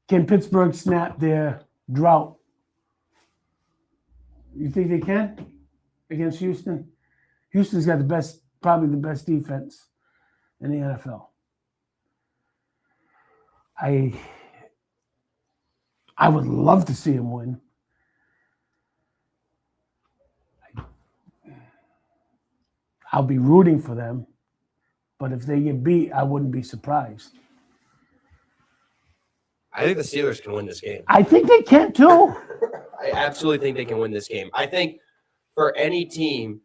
Can Pittsburgh snap their drought? You think they can against Houston? Houston's got probably the best defense in the NFL. I would love to see him win. I'll be rooting for them, but if they get beat, I wouldn't be surprised. I think the Steelers can win this game. I think they can too. I absolutely think they can win this game. I think for any team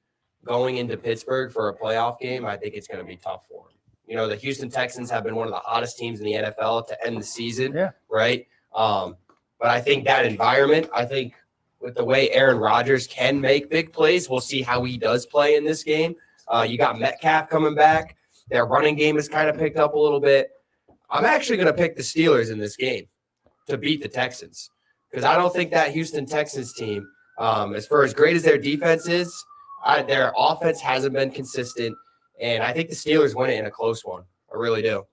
going into Pittsburgh for a playoff game, I think it's going to be tough for them. You know, the Houston Texans have been one of the hottest teams in the NFL to end the season. Yeah. Right. But I think that environment, with the way Aaron Rodgers can make big plays, we'll see how he does play in this game. You got Metcalf coming back. Their running game has kind of picked up a little bit. I'm actually going to pick the Steelers in this game to beat the Texans because I don't think that Houston Texans team, as far as great as their defense is, their offense hasn't been consistent. And I think the Steelers win it in a close one. I really do.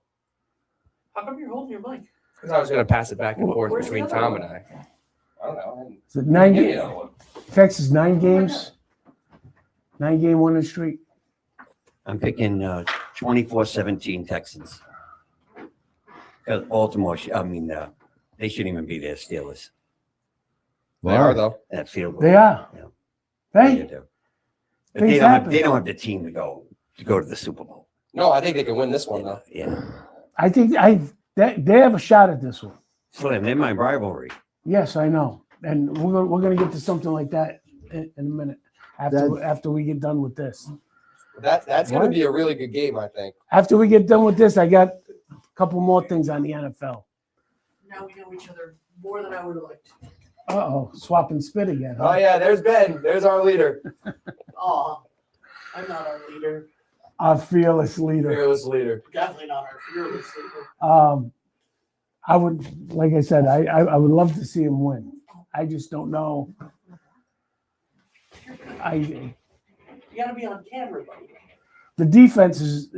How come you're holding your mic? Because I was going to pass it back and forth Where's between the other Tom one? and I. I don't know. Is it 9 Give me games? another one. Texas 9 games. 9-game winning streak. I'm picking 24-17 Texans. Because Baltimore, they shouldn't even be there, Steelers. They are, though. That field goal. They are. Yeah. Hey, They do. But things they don't, happen. they don't have the team to go to the Super Bowl. No, I think they can win this one, though. Yeah. I think they have a shot at this one. Slim, they're my rivalry. Yes, I know, and we're gonna get to something like that in a minute after we get done with this. That's going to be a really good game, I think. After we get done with this, I got a couple more things on the NFL. Now we know each other more than I would have liked. Uh-oh, swap and spit again. Oh, Huh? yeah, there's Ben. There's our leader. Aw, I'm not our leader. Our fearless leader. Fearless leader. Definitely not our fearless leader. I would, like I said, I would love to see him win. I just don't know. You gotta be on camera, buddy. The defense is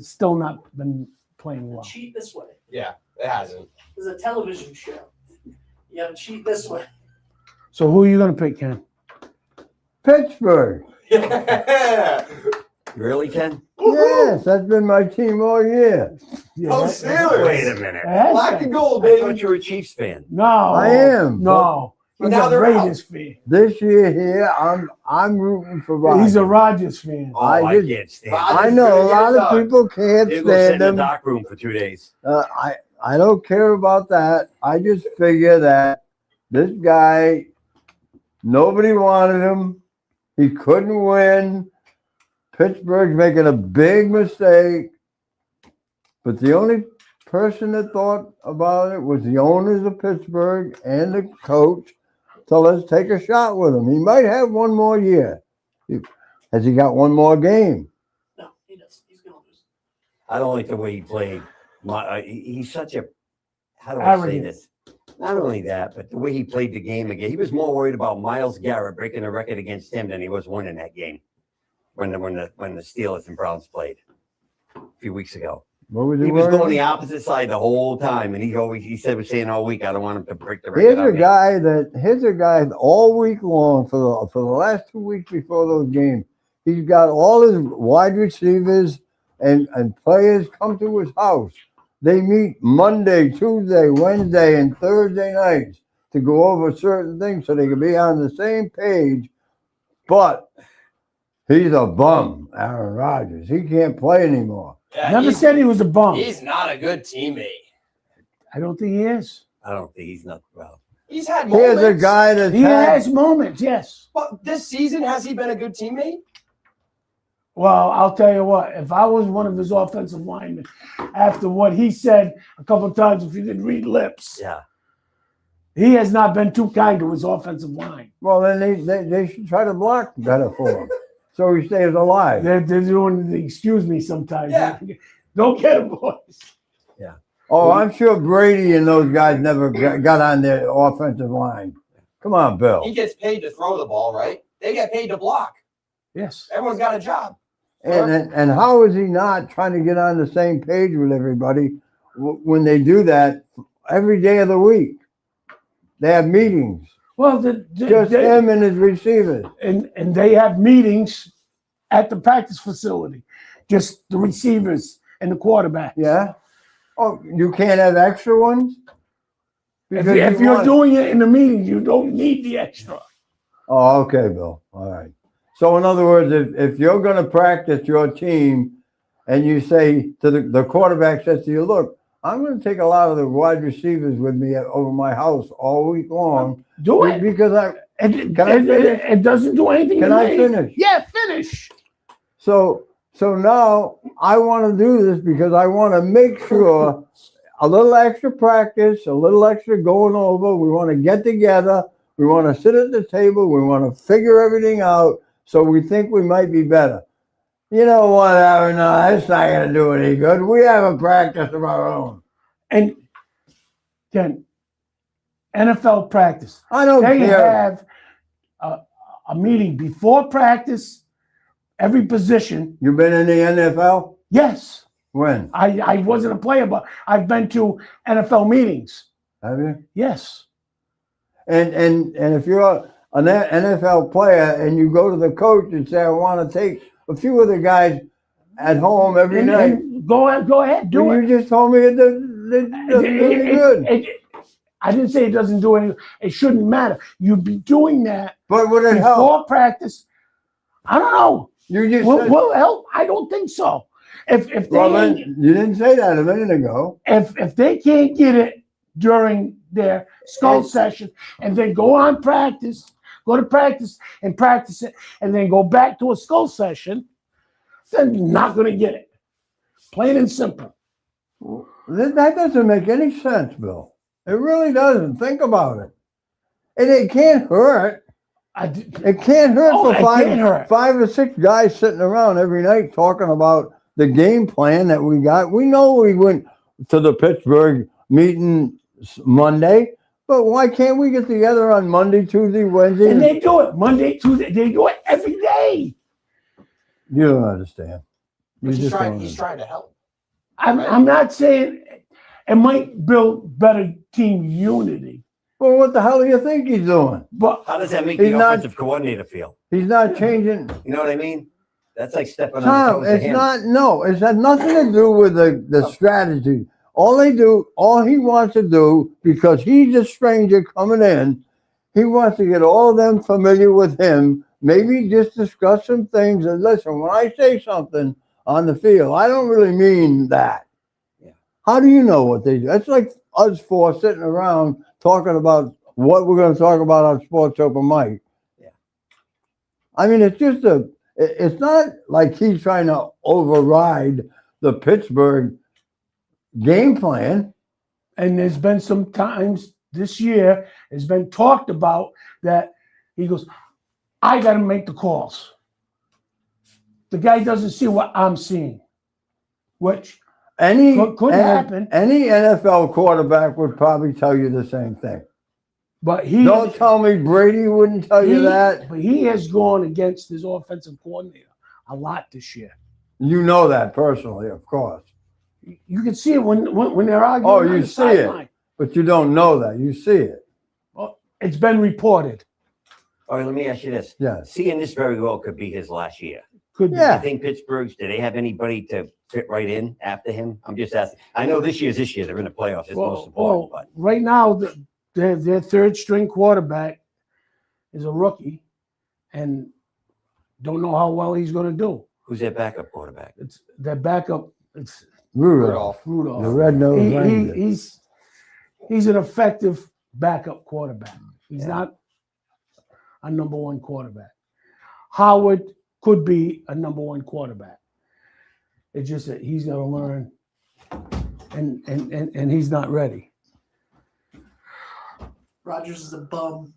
still not been playing well. Cheat this way. Yeah, it hasn't. This is a television show. You gotta cheat this way. So who are you gonna pick, Ken? Pittsburgh. Yeah. Really, Ken? Yes, that's been my team all year. Yeah, Oh, that- Steelers. Wait a minute. that has Black been- and gold, I thought baby. you were a Chiefs fan. No, I am, No, but he's now a they're out. Raiders fan. This year here, I'm rooting for Rodgers. He's a Rodgers fan. Oh, I I just- can't stand Rodgers- I know a lot of Done. people can't it. They'll go sit in stand the him. dark room for 2 days. I don't care about that. I just figure that this guy, nobody wanted him. He couldn't win. Pittsburgh's making a big mistake. But the only person that thought about it was the owners of Pittsburgh and the coach. So let's take a shot with him. He might have one more year. Has he got one more game? No, he does. He's gonna lose. I don't like the way he played. He's such a, how do I say Arrogant. this? Not only that, but the way he played the game again. He was more worried about Myles Garrett breaking a record against him than he was winning that game when the Steelers and Browns played a few weeks ago. What was He was worried going the about? opposite side the whole time, and was saying all week, I don't want him to break the record. Here's a guy all week long for the last 2 weeks before those games. He's got all his wide receivers and players come to his house. They meet Monday, Tuesday, Wednesday, and Thursday nights to go over certain things so they can be on the same page. But he's a bum, Aaron Rodgers. He can't play anymore. Yeah, Never he's- said he was a bum. He's not a good teammate. I don't think he is. I don't think he's not well. He's had Here's moments. a guy that's He had- has moments, yes. But this season, has he been a good teammate? Well, I'll tell you what, if I was one of his offensive linemen, after what he said a couple of times, if you didn't read lips, Yeah. he has not been too kind to his offensive line. Well, then they should try to block better for him so he stays alive. They're doing the excuse me sometimes. Yeah. Don't get him, boys. Oh, I'm sure Brady and those guys never got on their offensive line. Come on, Bill. He gets paid to throw the ball, right? They get paid to block. Yes. Everyone's got a job. And how is he not trying to get on the same page with everybody when they do that every day of the week? They have meetings. Well, Just him and his receivers. and they have meetings at the practice facility, just the receivers and the quarterback. Yeah. Oh, you can't have extra ones? If you're doing it in the meeting, you don't need the extra. Oh, okay, Bill. All right. So in other words, if you're going to practice your team and you say to the quarterback says to you, look, I'm going to take a lot of the wide receivers with me over my house all week long. Do it. Because It doesn't do anything. Can to I me. finish? Yeah, finish. So So now I want to do this because I want to make sure a little extra practice, a little extra going over. We want to get together. We want to sit at the table. We want to figure everything out. So we think we might be better. You know what, Aaron? No, that's not going to do any good. We have a practice of our own. And Ken, NFL practice. I don't They care. have a meeting before practice, every position. You been in the NFL? Yes, When? I wasn't a player, but I've been to NFL meetings. Have you? Yes. And if you're an NFL player and you go to the coach and say, I want to take a few of the guys at home every night. And go ahead, do Well, it. you just told me it doesn't do any good. I didn't say it doesn't do anything. It shouldn't matter. You'd be doing that But would it help? before practice. I don't know. You just Will, said, will it help? I don't think so. If they well, then, you didn't say that a minute ago. if they can't get it during their skull session and then go to practice and practice it and then go back to a skull session, then you're not going to get it. Plain and simple. That doesn't make any sense, Bill. It really doesn't. Think about it. And it can't hurt. It can't hurt Oh, for it can't hurt. 5 or 6 guys sitting around every night talking about the game plan that we got. We know we went to the Pittsburgh meeting Monday, but why can't we get together on Monday, Tuesday, Wednesday? And they do it Monday, Tuesday. They do it every day. You don't understand. You just don't He's understand. trying to help. I'm not saying it might build better team unity, Well, what the hell do you think he's doing? but How does that make He's the not- offensive coordinator feel? He's not changing. You know what I mean? That's like stepping on the Tom, toes of it's him. not, no, it has nothing to do with the strategy. All he wants to do, because he's a stranger coming in, he wants to get all of them familiar with him, maybe just discuss some things. And listen, when I say something on the field, I don't really mean that. Yeah. How do you know what they do? It's like us four sitting around talking about what we're going to talk about on Sports Open Mic. Yeah. I mean, it's not like he's trying to override the Pittsburgh game plan. and there's been some times this year, it's been talked about that he goes, I got to make the calls. The guy doesn't see what I'm seeing, which Could happen. Any NFL quarterback would probably tell you the same thing. but he Don't tell me Brady wouldn't tell you that. But he has gone against his offensive coordinator a lot this year. You know that personally, of course. You can see it when they're arguing. Oh, on you the see it. sideline. But you don't know that. You see it. Well, it's been reported. All right, let me ask you this. Yeah. Seeing this very well could be his last year. Could be. Yeah. You think Pittsburgh's, do they have anybody to fit right in after him? I'm just asking. I know this year. They're in the playoffs. It's most important. But Right now, their third string quarterback is a rookie, and don't know how well he's going to do. who's their backup quarterback? It's their backup. It's Rudolph. Rudolph. The red-nosed Ranger. He's an effective backup quarterback. He's Yeah. not a number one quarterback. Howard could be a number one quarterback. It's just that he's going to learn, and he's not ready. Rodgers is a bum.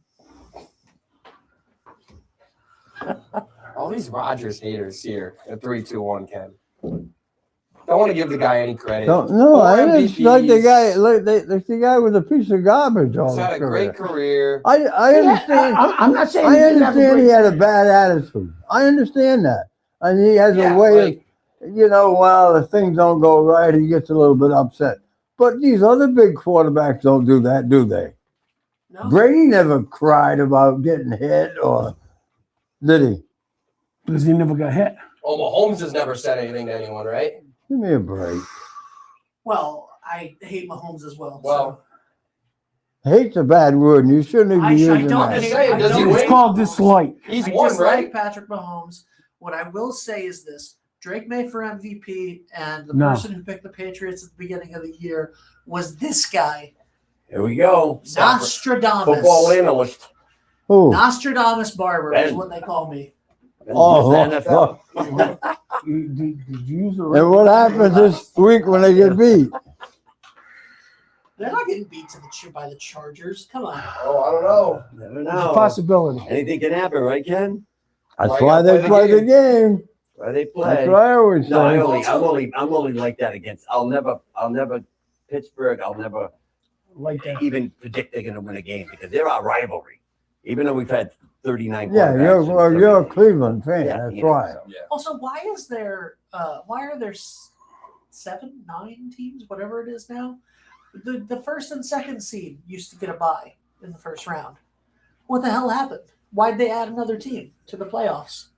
All these Rodgers haters here at 3-2-1, Ken. Don't want to give the guy any credit. No, I Four just like the MVPs. guy. Like the guy with a piece of garbage all He's had his a great career. career. I understand. I'm not saying I he didn't have a understand he great- had a bad attitude. I understand that, and he has Yeah, a way like- of, well, if things don't go right, he gets a little bit upset. But these other big quarterbacks don't do that, do they? No. Brady never cried about getting hit, or did he? because he never got hit. Oh, Mahomes has never said anything to anyone, right? Give me a break. Well, I hate Mahomes as well. Well, Hate's a bad word, and you shouldn't even I be using don't that. hate- Saying, does he don't win? It's called dislike. He's I won, dislike right? Patrick Mahomes. What I will say is this: Drake May for MVP, and the No. person who picked the Patriots at the beginning of the year was this guy, Here we go. Nostradamus. Football analyst. Who? Nostradamus Barber is Ben. what they call me. Oh, Mr. NFL. Did you use the? And what happens this week when they get beat? They're not getting beat by the Chargers. Come on. Oh, I don't know. Never It's a know. possibility. Anything can happen, right, Ken? That's Why why you they gotta play the game. Why they play? That's what I always No, say. I'm only like that against. I'll never Pittsburgh. I'll never Like that. even predict they're going to win a game because they're our rivalry. Even though we've had 39. Yeah, quarterbacks and you're a 30 Cleveland fan. Yeah, That's you know, why. so. Also, why are there 7, 9 teams, whatever it is now? The first and second seed used to get a bye in the first round. What the hell happened? Why'd they add another team to the playoffs?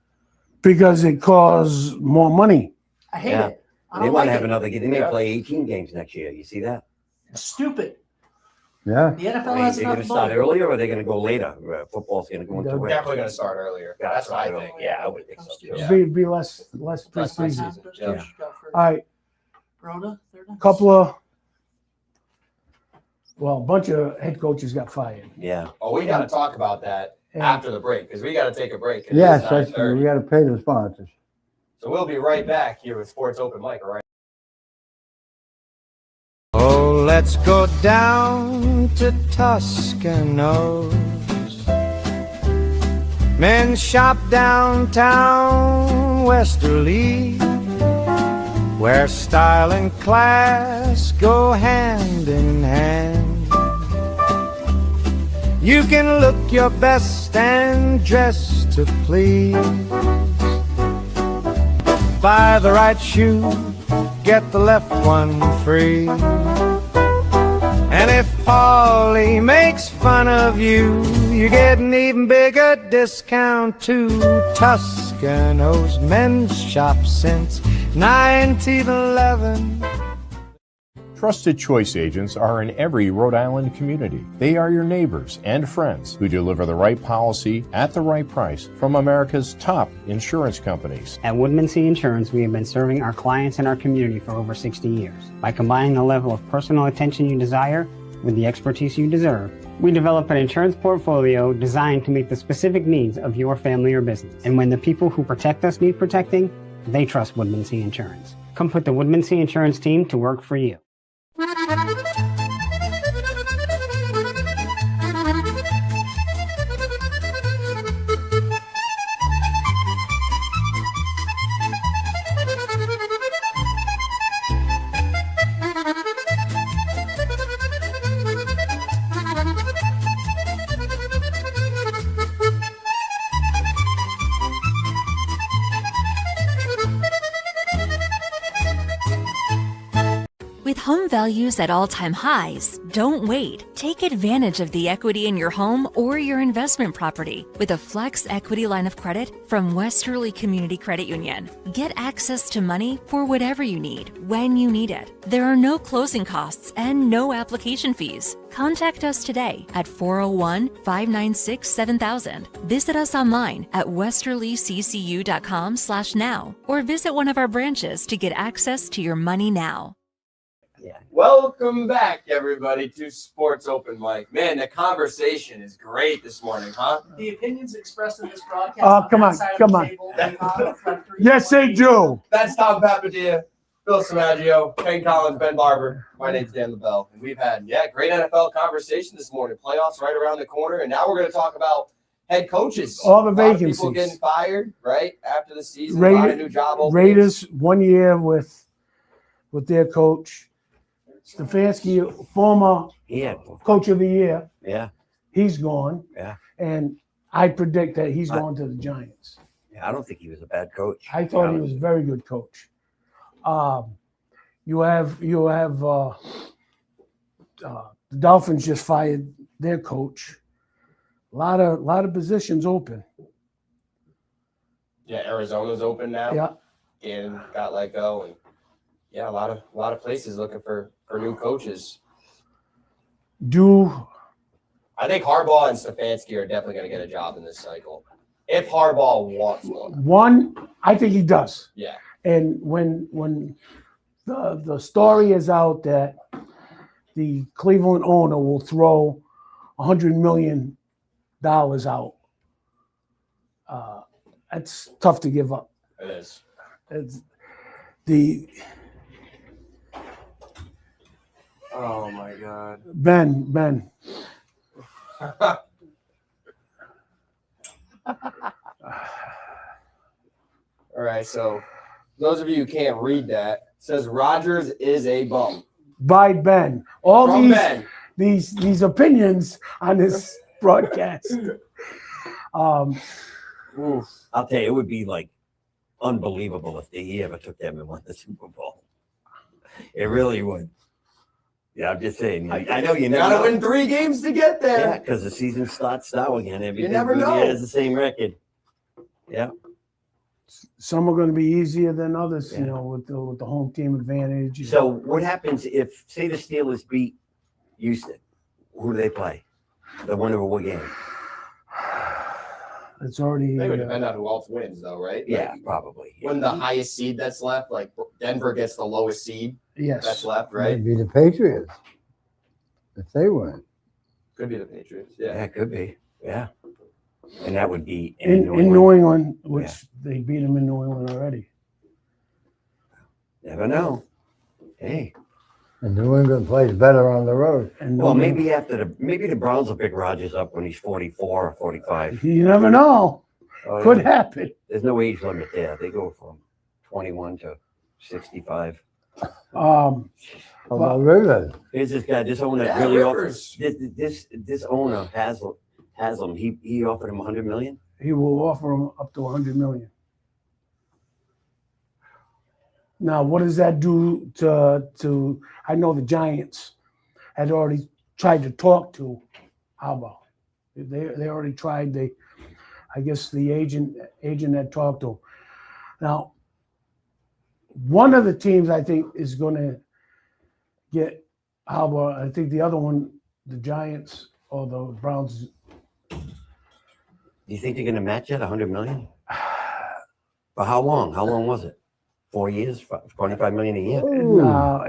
Because it costs more money. I hate Yeah. it. I They don't want like to have it. another game. They may play 18 games next year. You see that? It's stupid. Yeah. The NFL Are has they going enough to start money. earlier or are they going to go later? Football's going to go into They're winter. Definitely going to start earlier. That's what I think. Yeah, I would think so too. Yeah. Be less Less preseason. preseason. Yeah. Yeah. All right, Rona, they're next. a bunch of head coaches got fired. Yeah. Oh, we got to talk about that And after the break because we got to take a break. It Yes, is that's, 9:30. we got to pay the sponsors. So we'll be right back here with Sports Open Mic, all right? Oh, let's go down to Toscanos. Men shop downtown Westerly, where style and class go hand in hand. You can look your best and dress to please. Buy the right shoe, get the left one free. And if Paulie makes fun of you, you get an even bigger discount too. Toscano's Men's Shop since 1911. Trusted Choice agents are in every Rhode Island community. They are your neighbors and friends who deliver the right policy at the right price from America's top insurance companies. At Woodmansee Insurance, we have been serving our clients and our community for over 60 years. By combining the level of personal attention you desire with the expertise you deserve, we develop an insurance portfolio designed to meet the specific needs of your family or business. And when the people who protect us need protecting, they trust Woodmansee Insurance. Come put the Woodmansee Insurance team to work for you. With home values at all-time highs, don't wait. Take advantage of the equity in your home or your investment property with a Flex Equity line of credit from Westerly Community Credit Union. Get access to money for whatever you need, when you need it. There are no closing costs and no application fees. Contact us today at 401-596-7000. Visit us online at westerlyccu.com/now or visit one of our branches to get access to your money now. Welcome back, everybody, to Sports Open Mic. Man, the conversation is great this morning, huh? The opinions expressed in this broadcast. Oh, come that on, side of come the on. table do not reflect the Yes, they reality. do. That's Tom Papadia, Bill Samaggio, Ken Collins, Ben Barber. My name's Dan LaBelle. And we've had, great NFL conversation this morning. Playoffs right around the corner. And now we're going to talk about head coaches. All the A lot of vacancies. people getting fired, right? After the season, a lot of new job openings. Raiders 1 year with their coach. Stefanski, former Yeah. coach of the year, Yeah. he's gone. Yeah. And I predict that he's going to the Giants. Yeah. I don't think he was a bad coach. I thought he was a very good coach. You have the Dolphins just fired their coach. A lot of positions open. Yeah, Arizona's open now. Yeah. And got let go. And a lot of places looking for new coaches. I think Harbaugh and Stefanski are definitely going to get a job in this cycle. If Harbaugh wants one. I think he does. Yeah. And when the story is out that the Cleveland owner will throw $100 million out, that's tough to give up. It is. It's the Oh my God. Ben. All right, so those of you who can't read that, it says Rodgers is a bum. By Ben. All From Ben. these opinions on this broadcast. Oof. I'll tell you, it would be like unbelievable if he ever took them and won the Super Bowl. It really would. Yeah, I'm just saying. I know you You never gotta know. win 3 games to get Yeah, there. because the season starts now again. Everything never know. has the same record. Yeah. Some are going to be easier than others, Yeah. you know, with the home team advantage. So what happens if, say, the Steelers beat Houston? Who do they play? The winner of what game? It's already It would depend on who else wins, though, right? Yeah, Like, probably. when the highest seed that's left, like Denver gets the lowest seed that's yes. left, right? Maybe the Patriots, if they win. Could be the Patriots. Yeah, Yeah. it could be. Yeah. And that would be In New England. New England, which they beat them in New England already. Never know. Hey. And New England plays better on the road. And Well, New maybe maybe the Browns will pick Rodgers up when he's 44 or 45. You never know. Oh, Could yeah. happen. There's no age limit there. They go from 21 to 65. How about Rivers? Here's this guy. This owner Yeah, really Rivers. offers. This owner has him. He offered him 100 million. He will offer them up to 100 million. Now, what does that do to? I know the Giants had already tried to talk to Harbaugh. They already tried. I guess the agent had talked to him. Now, one of the teams I think is going to get Harbaugh. I think the other one, the Giants or the Browns. Do you think they're going to match that 100 million? For how long? How long was it? 4 years, 25 million a year. No,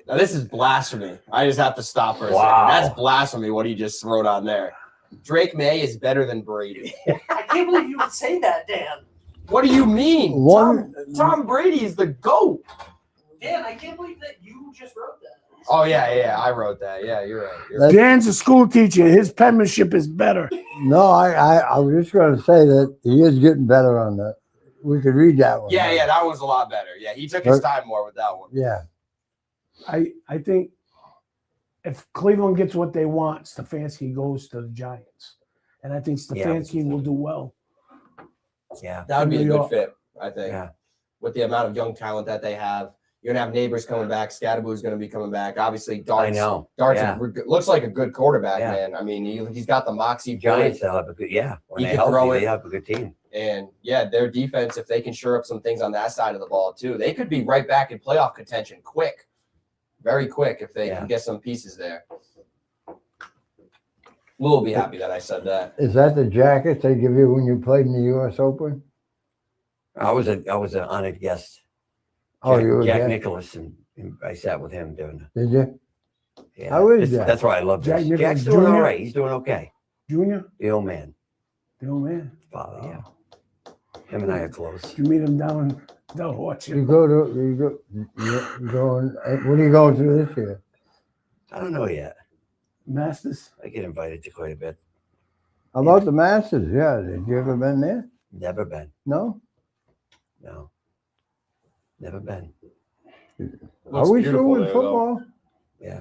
Now, this is blasphemy. I just have to stop for a Wow. second. That's blasphemy what he just wrote on there. Drake May is better than Brady. I can't believe you would say that, Dan. What do you mean? Tom Brady is the GOAT. Dan, I can't believe that you just wrote that. Oh, yeah, I wrote that. Yeah, you're right. Dan's a school teacher. His penmanship is better. No, I was just going to say that he is getting better on that. We could read that one. Yeah, that was a lot better. Yeah, he took his time more with that one. Yeah. I think if Cleveland gets what they want, Stefanski goes to the Giants. And I think Stefanski will do well. Yeah. That would be a New good York. fit, I think. Yeah. With the amount of young talent that they have. You're going to have Neighbors coming back. Scatterboo's going to be coming back. Obviously, Dart's, I know. Dart's Yeah. looks like a good quarterback, Yeah. man. I mean, he's got the moxie. Giants, they'll have a good, yeah. When He they're can throw healthy, it. they have a good team. And yeah, their defense, if they can shore up some things on that side of the ball too, they could be right back in playoff contention quick. Very quick if they can get some pieces there. Lou will be happy that I said that. Is that the jacket they give you when you played in the U.S. Open? I was an honored guest. Oh, you were Jack there? Nicklaus, and I sat with him doing Did you? Yeah, How is Jack? That's why I love Jack this. Nicklaus Jack's doing all Jr.? right. He's doing okay. Junior? The old man, The old man. father, yeah. Him and I are close. You meet him down Orchard. You going, what are you going to this year? I don't know yet. Masters? I get invited to quite a bit. How about the Masters? Yeah, did you ever been there? Never been. No? No. Never been. Are we beautiful sure with there, though. football? Yeah.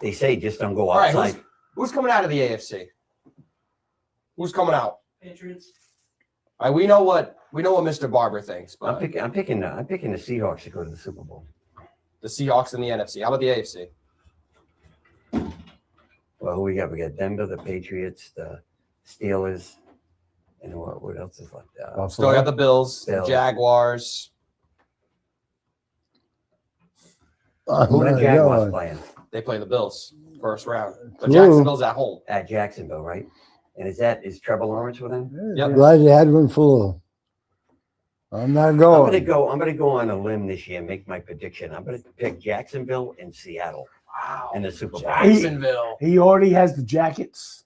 They say just don't go All right, outside. who's coming out of the AFC? Who's coming out? Patriots. All right, we know what Mr. Barber thinks, I'm but picking the Seahawks to go to the Super Bowl. the Seahawks and the NFC. How about the AFC? Well, who we got? We got Denver, the Patriots, the Steelers, and what else is left? Still got the Bills, the Bills. Jaguars. Who the Jaguars playing? They play the Bills first round. But True. Jacksonville's at home. At Jacksonville, right? And is Trevor Lawrence with them? Yep. Glad you had one full. I'm not going. I'm gonna go on a limb this year and make my prediction. I'm gonna pick Jacksonville and Seattle Wow. in the Super Bowl. Jacksonville. He already has the jackets.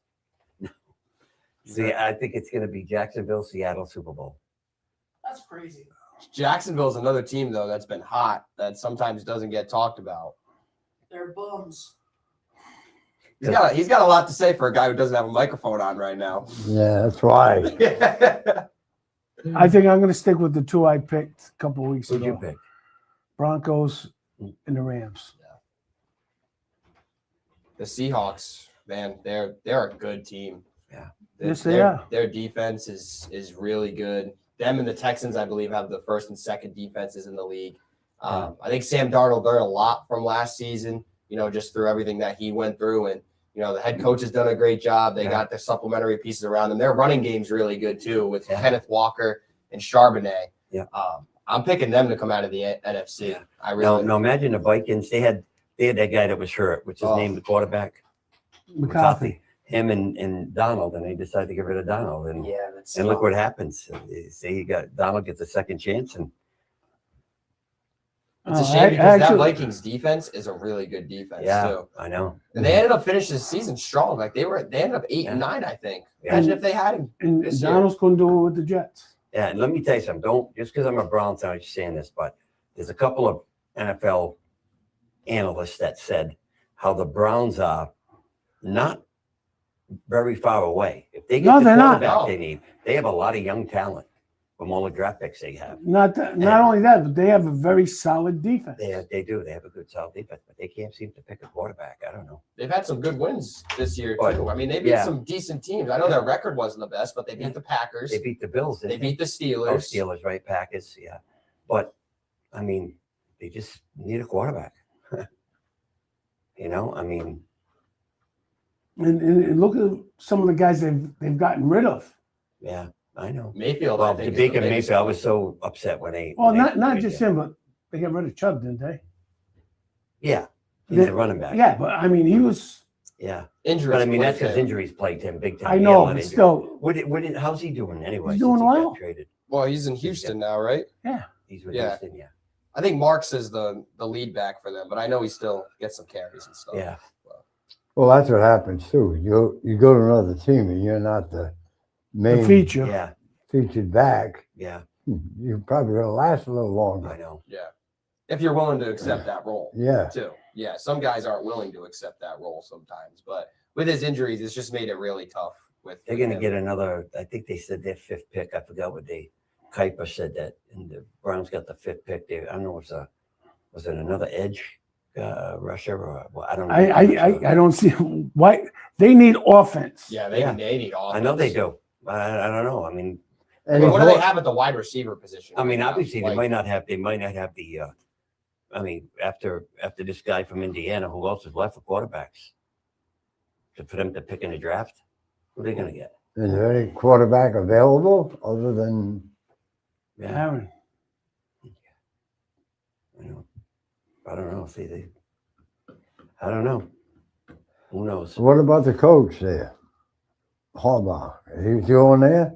See, I think it's gonna be Jacksonville, Seattle, Super Bowl. That's crazy. Jacksonville's another team though that's been hot that sometimes doesn't get talked about. They're bums. He's got a lot to say for a guy who doesn't have a microphone on right now. Yeah, that's why. I think I'm going to stick with the two I picked a couple of weeks Who'd you ago. pick? Broncos and the Rams. The Seahawks, man, they're a good team. Yeah. Yes, they are. Their defense is really good. Them and the Texans, I believe, have the first and second defenses in the league. I think Sam Darnold learned a lot from last season, just through everything that he went through. And, the head coach has done a great job. They got the supplementary pieces around them. Their running game's really good, too, with Kenneth Walker and Charbonnet. Yeah. I'm picking them to come out of the NFC. Yeah. I really No, imagine the Vikings. They had that guy that was hurt. What's his name? The quarterback. McCarthy. Him and Donald, and they decided to get rid of Donald. And that's and look what happens. They say Donald gets a second chance, and It's a shame because that Vikings defense is a really good defense too. I know. And they ended up finishing the season strong. Like they ended up 8-9, I think. Yeah. Imagine if they had him. And this year. Donald's going to do it with the Jets. Yeah, and let me tell you something. Don't just because I'm a Browns fan, I'm just saying this, but there's a couple of NFL analysts that said how the Browns are not very far away. If they get No, the they're not. quarterback No. they need, they have a lot of young talent from all the draft picks they have. Not only that, but they have a very solid defense. They do. They have a good solid defense, but they can't seem to pick a quarterback. I don't know. They've had some good wins this year But, too. I mean, they beat some decent teams. I know their record wasn't the best, but they beat the Packers. They beat the Bills. They didn't beat the Oh, Steelers. Steelers, right? Packers, yeah. But I mean, they just need a quarterback. I mean, And look at some of the guys they've gotten rid of. yeah, I know. Mayfield, Well, I the think. Baker Mayfield, I was so upset when they. Well, when they not did just that. him, but they got rid of Chubb, didn't they? Yeah, he's They- a running back. Yeah, but I mean, he was. Yeah. Injuries. But I mean, that's plagued because him. injuries plagued him big time. I He had a know, lot of but injuries. still, How's he doing anyway? He's doing since he got well. Traded? Well, he's in Houston now, right? He's with Yeah. Houston, yeah. I think Marks is the lead back for them, but I know he still gets some carries and stuff. Yeah. Well, that's what happens too. You go to another team and you're not the main the feature. Yeah, featured back. yeah, You're probably gonna last a little I longer. know. Yeah. If you're willing to accept that role. Yeah. Too. Yeah. Some guys aren't willing to accept that role sometimes, but with his injuries, it's just made it really tough. They're going to get another, I think they said their fifth pick. I forgot what Kuiper said that, and the Browns got the fifth pick there. I don't know, was it another edge rusher or well, I don't know. I don't see why they need offense. Yeah, they need offense. I know they do. I don't know. I mean, And What he's do they more- have at the wide receiver position? I mean, right now? obviously Like, they might not have the. I mean, after this guy from Indiana, who else is left for quarterbacks? For them to pick in the draft, who are they going to get? Is there any quarterback available other than Aaron. I don't know. See, I don't know. Who knows? what about the coach there? Harbaugh. Is he still on there?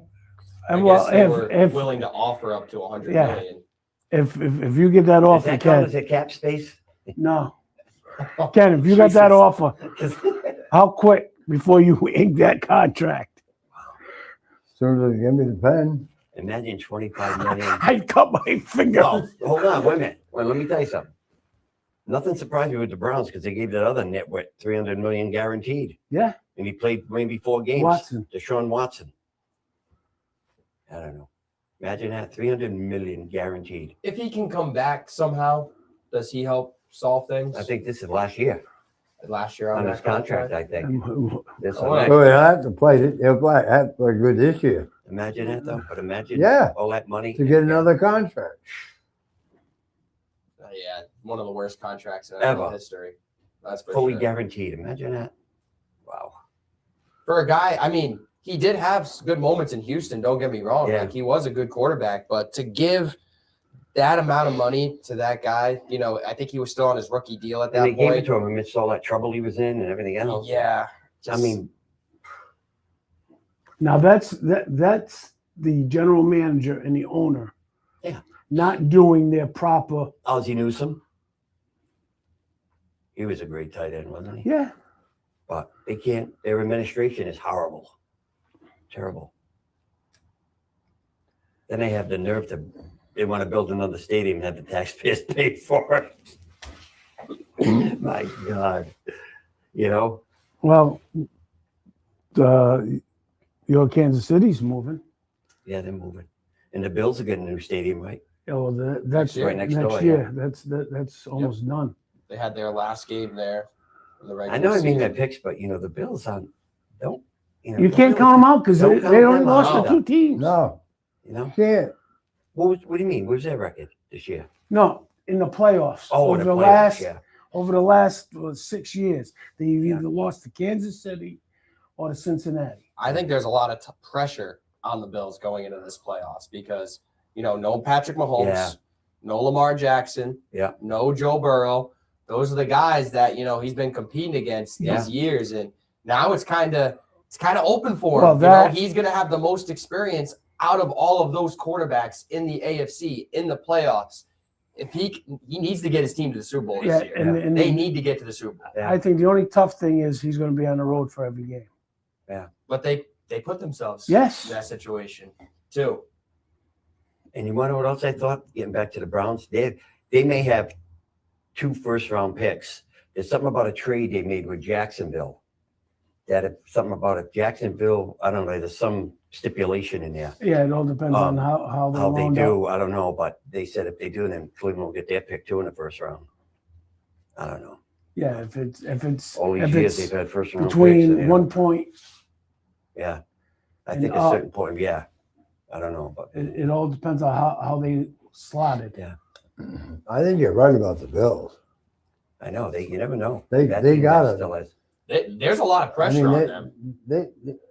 I Well, guess they were if willing to offer up to 100 Yeah. million. if you get that Does offer, that count Ken. as a cap space? No, Ken, if you got that Jesus. offer, how quick before you ink that contract? As soon as they give me the pen. Imagine 25 million. I'd cut my finger. No, hold on, wait a minute. Well, let me tell you something. Nothing surprised me with the Browns because they gave that other nitwit 300 million guaranteed, Yeah, and he played maybe 4 games. Watson. Deshaun Watson. I don't know. Imagine that 300 million guaranteed. If he can come back somehow, does he help solve things? I think this is last year Last year on on his that contract. I think. This Oh, wow. So he'll have to play it. He'll have to play good this year Imagine that though. But imagine Yeah. all that money to get another contract. Yeah, one of the worst contracts in Ever. NFL history. That's for fully sure. guaranteed. Imagine that. Wow. For a guy, I mean, he did have good moments in Houston. Don't get me wrong. Yeah. Like he was a good quarterback, but to give that amount of money to that guy, I think he was still on his rookie deal at And that they gave it point. to him amidst all that trouble he was in and everything else. Yeah. I mean, now that's the general manager and the owner. Yeah. Not doing their proper. Ozzie Newsome. He was a great tight end, wasn't he? Yeah. But they can't. Their administration is horrible, terrible. Then they have the nerve to they want to build another stadium and have the taxpayers pay for it. My God. You know? Well, your Kansas City's moving. Yeah, they're moving. And the Bills are getting a new stadium, right? Oh, that's Right next door, year. That's almost done. They had their last game there. In the regular I know I mean season. that picks, but the Bills don't. You don't can't count them out because don't they count only them lost out. to 2 teams. No, You know? can't. What do you mean? What was their record this year? No, in the playoffs. Oh, over in the playoffs, last yeah. over the last 6 years, they either lost to Kansas City or to Cincinnati. I think there's a lot of pressure on the Bills going into this playoffs because, no Patrick Mahomes, Yeah. no Lamar Jackson, Yeah. no Joe Burrow. Those are the guys that, he's been competing against these years. And now it's kind of open for him. Well, He's going to have the most experience out of all of those quarterbacks in the AFC in the playoffs. If he needs to get his team to the Super Bowl this year. and They need to get to the Super Bowl. Yeah. I think the only tough thing is he's going to be on the road for every game. But they put themselves Yes. in that situation too. And you want to know what else I thought? Getting back to the Browns, they may have 2 first-round picks. There's something about a trade they made with Jacksonville. Something about it. Jacksonville, I don't know. There's some stipulation in there. Yeah, it all depends on how they How they wound do, up. I don't know. But they said if they do, then Cleveland will get their pick too in the first round. I don't know. Yeah, if it's All these if years it's they've had first-round picks. between 1 point, Yeah, I and think a up. certain point. Yeah, I don't know, but it all depends on how they slotted. Yeah. I think you're right about the Bills. I know you never know. They That they team got that it. still has- There's a lot of pressure on them.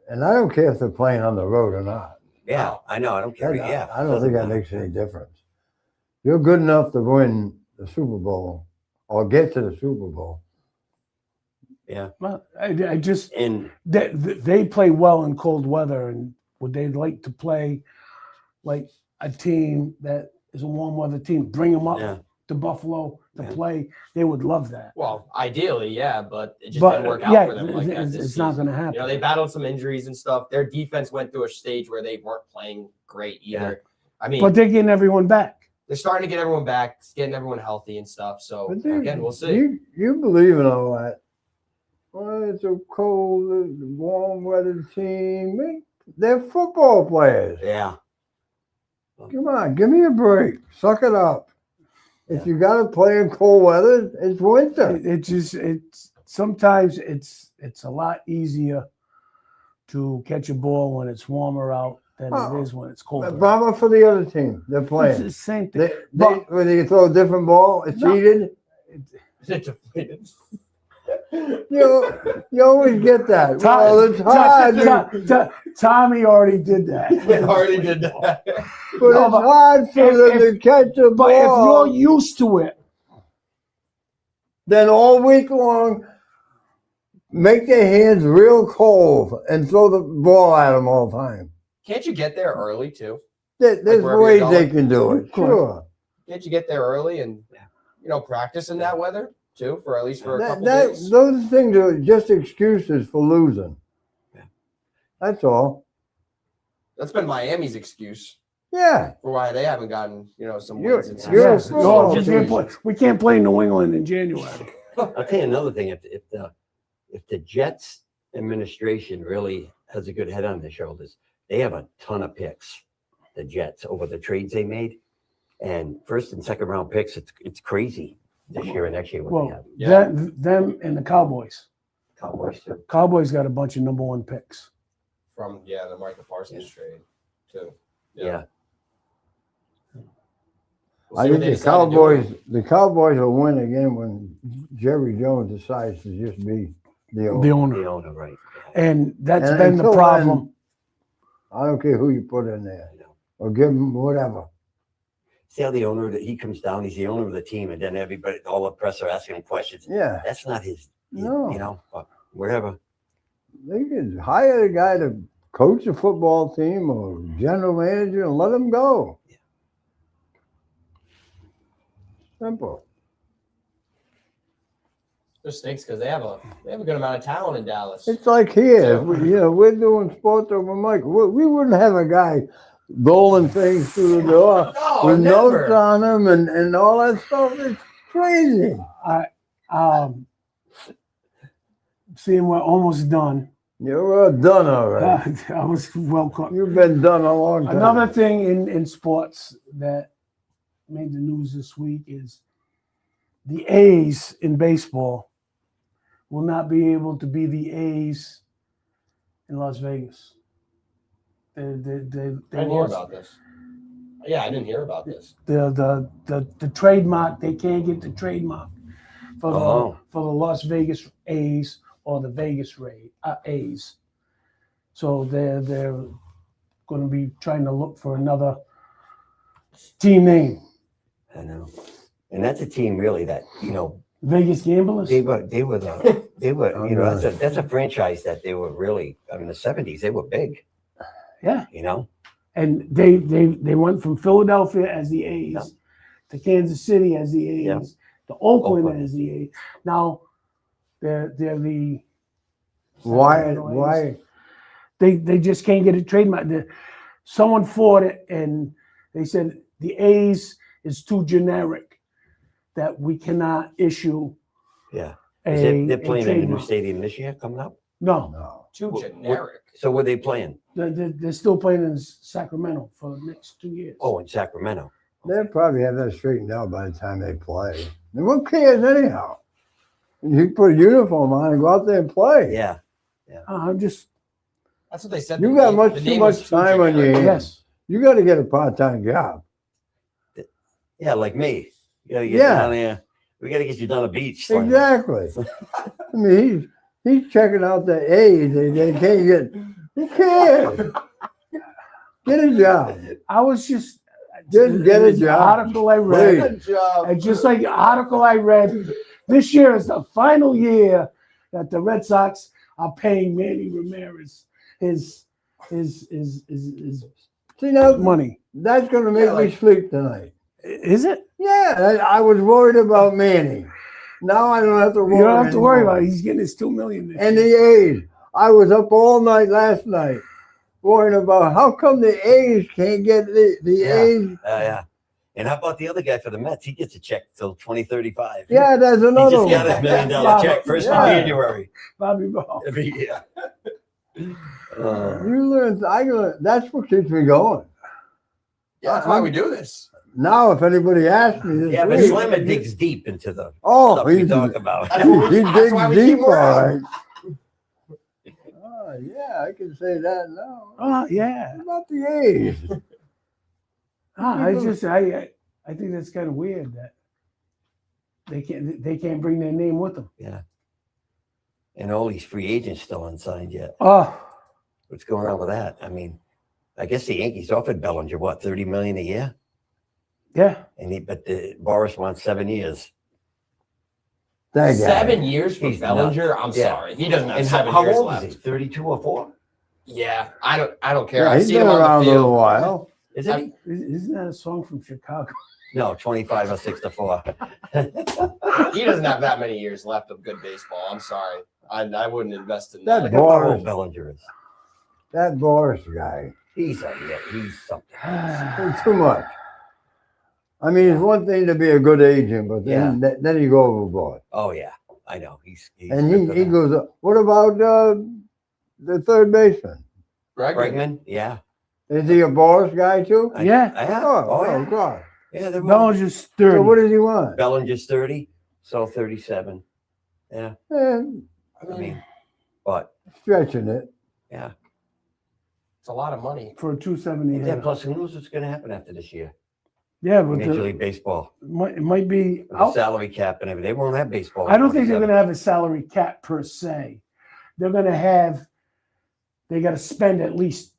And I don't care if they're playing on the road or not. Yeah, I know. I don't care. That- Yeah, I don't think that makes any difference. You're good enough to win the Super Bowl or get to the Super Bowl. Yeah, Well, I just and they play well in cold weather, and would they like to play like a team that is a warm weather team? Bring them up yeah, to Buffalo to Yeah. play. They would love that. Well, ideally, yeah, but it just But didn't work out yeah, for them like that it's, this it's not season. going to happen. They battled some injuries and stuff. Their defense went through a stage where they weren't playing great either. I mean, But they're getting everyone back. they're starting to get everyone back, getting everyone healthy and stuff. So But they- again, we'll see. You believe in all that? Well, it's a cold, warm weather team. They're football players. yeah. Come on, give me a break. Suck it up. If you got to play in cold weather, it's winter. It's sometimes it's a lot easier to catch a ball when it's warmer out than it is when it's colder. Bravo for the other team. They're It's playing. the same thing. When they throw a different ball, it's No. heated. You always get that. Well, it's hard, Tommy already did that. They already did that. but No, it's but hard for them to catch a But if ball. you're used to it, Then all week long, make their hands real cold and throw the ball at them all the time. Can't you get there early too? There's wherever ways you're they going. can do it. Sure. Can't you get there early and practice in that weather too, for at least for a couple That, days? those things are just excuses for losing. Yeah. That's all. That's been Miami's excuse Yeah. for why they haven't gotten some You're- wins. And you're a success. football we can't play in New England in January. I'll tell you another thing. If the Jets administration really has a good head on their shoulders, they have a ton of picks. The Jets over the trades they made, and first and second round picks. It's crazy this year and next year what they Well, have. Yeah. them and the Cowboys. Cowboys too. Cowboys got a bunch of number 1 picks. From the Michael Parsons trade too. Yeah. We'll I see what think they the decide to do. Cowboys will win again when Jerry Jones decides to just be the owner. The owner. The owner, right? And that's And been the until problem. I don't care who you put in there or give him whatever. See how the owner that he comes down, he's the owner of the team, and then everybody, all the press are asking him questions. Yeah. That's not his. No. But whatever. They could hire a guy to coach a football team or general manager and let him go. Simple. It stinks because they have a good amount of talent in Dallas. It's like here, Yeah. we're doing sports over Mike. We wouldn't have a guy rolling things through the door No, with never. notes on them and all that stuff. It's crazy. Seeing we're almost done. You're done already. I was well caught. You've been done a long time. Another thing in sports that made the news this week is the A's in baseball will not be able to be the A's in Las Vegas. They I didn't hear lost about this. Yeah, I didn't hear about this. the trademark. They can't get the trademark for the Las Vegas A's or the Vegas A's. So they're going to be trying to look for another team name. I know. And that's a team really that, Vegas Gamblers. they were, that's a franchise that they were really, in the 70s, they were big, Yeah. And they went from Philadelphia as the A's Yeah. to Kansas City as the A's Yeah. to Oakland, Oakland. as the A's. Now they're the Why? they just can't get a trademark. Someone fought it and they said the A's is too generic that we cannot issue Yeah. a They're playing in a new trademark. stadium this year coming up? No, No. Too What- generic. So were they playing? they're still playing in Sacramento for the next 2 years. Oh, in Sacramento. They'll probably have that straightened out by the time they play. And who cares anyhow? You put a uniform on and go out there and play. Yeah. I'm just That's what they said. You The got name- much the too name much was time on your generic. hands. yes. You got to get a part-time job. Yeah, like me. You gotta get Yeah. down there. We got to get you down the beach. Slim. Exactly. I mean, he's checking out the A's. They can't get. Who cares? Get a job. I was just Just get a it was an job. article I read. Please. job. And just like the article I read, this year is the final year that the Red Sox are paying Manny Ramirez his See now, money. that's going to make me sleep tonight. Is it? Yeah, I was worried about Manny. Now I don't have to worry. You don't have to worry anymore. about it. He's getting his $2 million. And the A's. I was up all night last night worrying about how come the A's can't get the A's. Yeah. And how about the other guy for the Mets? He gets a check till 2035. Yeah, there's He another just got one. his $1 million Yeah. check first of Yeah. January. Bobby Ball. Every year. You learn. I learn. That's what keeps me going. Yeah, that's why we do this. Now, if anybody asks me this Yeah, but week, Slimmer digs deep into the oh, stuff we he's, talk about. That's what he That's digs why we keep deep, him all around. right. Oh, yeah, I can say that now. Oh, yeah. What about the A's? I think that's kind of weird that they can't bring their name with them. Yeah. And all these free agents still unsigned yet. Oh, What's going on with that? I mean, I guess the Yankees offered Bellinger what, $30 million a year? yeah. And Boris wants 7 years. That guy. 7 years for He's Bellinger. nuts. I'm Yeah. sorry, he doesn't have And 7 how years old left. is he? 32 or 4? Yeah, I don't care. Yeah, I've he's seen been him on around the a little field. while. Isn't he? Isn't that a song from Chicago? No, 25 or 6 to 4. He doesn't have that many years left of good baseball. I'm sorry. I wouldn't invest in That that. Look at how Boris. old Bellinger is. That Boris guy. He's something. It's too much. I mean, it's one thing to be a good agent, but then you go overboard. Oh yeah, I know. He's And good for he that. goes, what about the third baseman? Bregman. Yeah. Is he a Boris guy too? Yeah. Oh, God. Yeah, they're all- Bellinger's 30. So what does he want? Bellinger's 30, so 37. Yeah, Eh, I mean, but stretching it. yeah. It's a lot of money. for a 270 Yeah, hitter. plus who knows what's going to happen after this year? Yeah, but Major League Baseball, it might be. with the salary cap and everything. They won't have baseball. I don't think they're 27. going to have a salary cap per se. They're going to have. They got to spend at least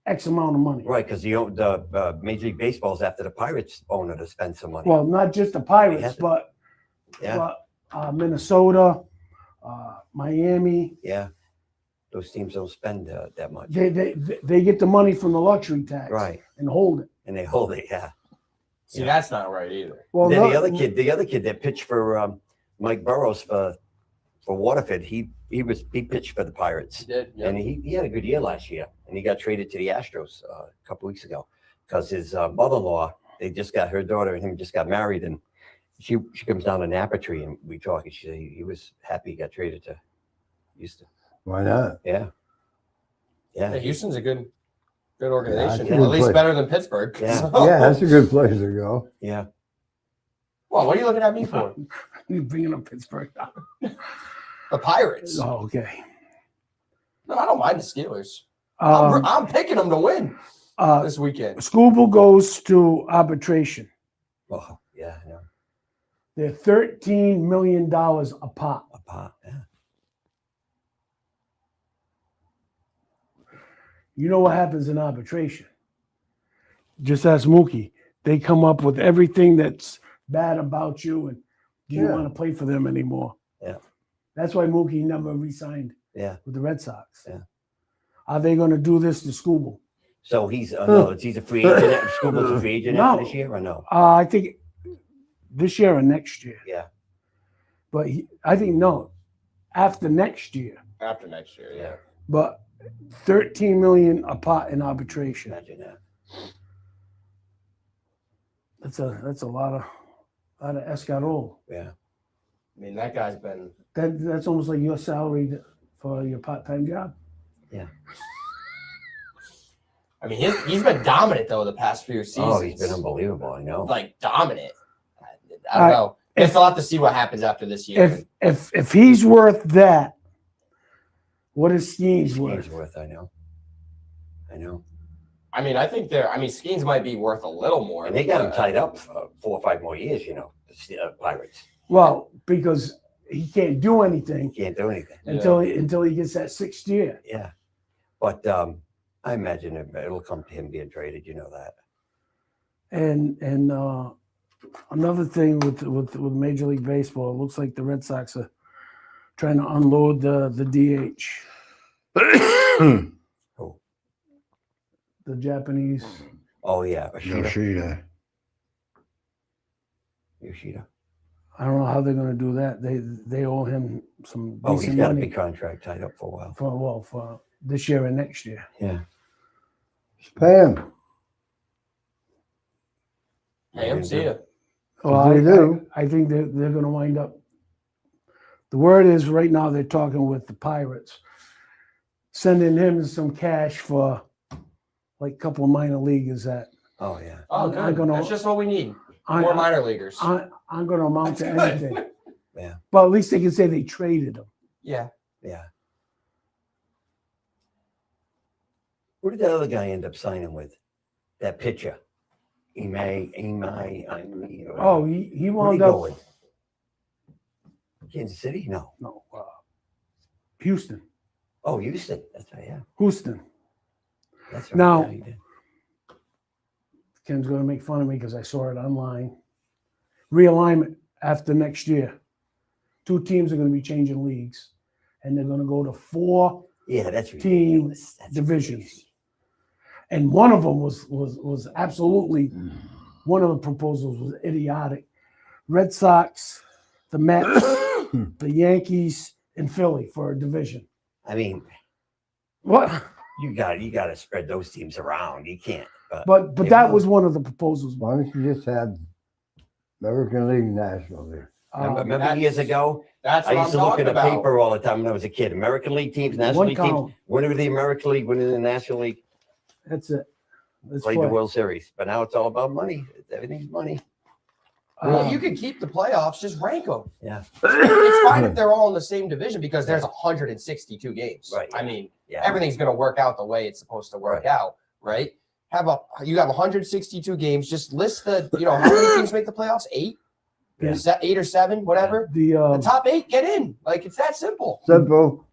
X amount of money. Right, because the Major League Baseball's after the Pirates owner to spend some money. Well, not just the Pirates, have to. but yeah, Minnesota, Miami. yeah. Those teams don't spend that much. They get the money from the luxury tax, Right, and hold it. and they hold it. Yeah. See, that's not right either. Well, Then no- the other kid that pitched for Mike Burrows for Waterford, he pitched for the Pirates, He did. Yeah. and he had a good year last year. and he got traded to the Astros a couple weeks ago because his mother-in-law, they just got her daughter and him just got married, and she comes down to Napa Tree and we talk, and she said he was happy he got traded to Houston. Why not? Yeah. Yeah, Yeah. Houston's a good organization. it's a At good least place. better than Pittsburgh. Yeah. So- Yeah, that's a good place to go. Yeah. Well, what are you looking at me for? You're bringing up Pittsburgh. The Pirates. Oh, okay. No, I don't mind the Steelers. Um, I'm picking them to win this weekend. Scooble goes to arbitration. Oh, yeah, I know. They're $13 million a pop. A pot. Yeah. You know what happens in arbitration? Just ask Mookie. They come up with everything that's bad about you, and do you Yeah. want to play for them anymore? Yeah. That's why Mookie never re-signed Yeah. with the Red Sox. Yeah. Are they going to do this to Scooble? So he's he's a free agent. Scooble's a free agent after No. this year or no? I think this year or next year. Yeah. But I think no, after next year. After next year, yeah. But 13 million a pot in arbitration. Imagine that. That's a lot of escarole. Yeah. I mean, that guy's been. That's almost like your salary for your part-time job. Yeah. I mean, he's been dominant though the past few seasons. Oh, he's been unbelievable. I know. Like dominant. I don't know. Guess I'll have to see what happens after this year. If he's worth that, what is Skeens worth? Worth, I know. I know. I mean, I think Skeens might be worth a little more. And they got him tied up for 4 or 5 more years, the Pirates. Well, because he can't do anything Can't do anything. until he gets that 6th year. Yeah. But I imagine it'll come to him being traded, you know that. And another thing with Major League Baseball, it looks like the Red Sox are trying to unload the DH. Who? The Japanese. Oh yeah. Yoshida. Yoshida. I don't know how they're going to do that. They owe him some Oh, he's decent got a money big contract tied up for a while. for this year and next year. Yeah. Pay him. Hey, I'm see ya. Well, They do. I think they're going to wind up. The word is right now they're talking with the Pirates, sending him some cash for like a couple of minor leaguers that Oh yeah. Oh, I'm good. gonna- That's just what we need. I- More minor leaguers. I'm going to amount to That's good. anything. Yeah. But at least they can say they traded him. Yeah. Yeah. Who did that other guy end up signing with? That pitcher. Oh, he Who wound did he go up. with? Kansas City? No. No, Houston. Oh, Houston. That's right. Yeah. Houston. That's right. Now- Yeah, he did. Ken's going to make fun of me because I saw it online. Realignment after next year. 2 teams are going to be changing leagues, and they're going to go to 4 Yeah, that's team ridiculous. That's divisions. crazy. And one of them was absolutely, one of the proposals was idiotic. Red Sox, the Mets, the Yankees, and Philly for a division. I mean, What? you got to spread those teams around. You can't. But Yeah, that well- was one of the proposals. Why don't you just have American League National League? Remember that's- years ago? That's I what used I'm to look at talking the about. paper all the time when I was a kid. American League teams, National One League teams, column. winner of the American League, winner of the National League, That's it. That's played the what- World Series. But now it's all about money. Everything's money. Well, you can keep the playoffs, just rank them. Yeah. It's fine if they're all in the same division because there's 162 games. Right, I yeah. mean, Yeah. everything's going to work out the way it's supposed to work Right. out, right? You have 162 games. Just list how many teams make the playoffs? 8? Yeah. 8 or 7, whatever. The The top 8 get in. Like it's that simple. Simple.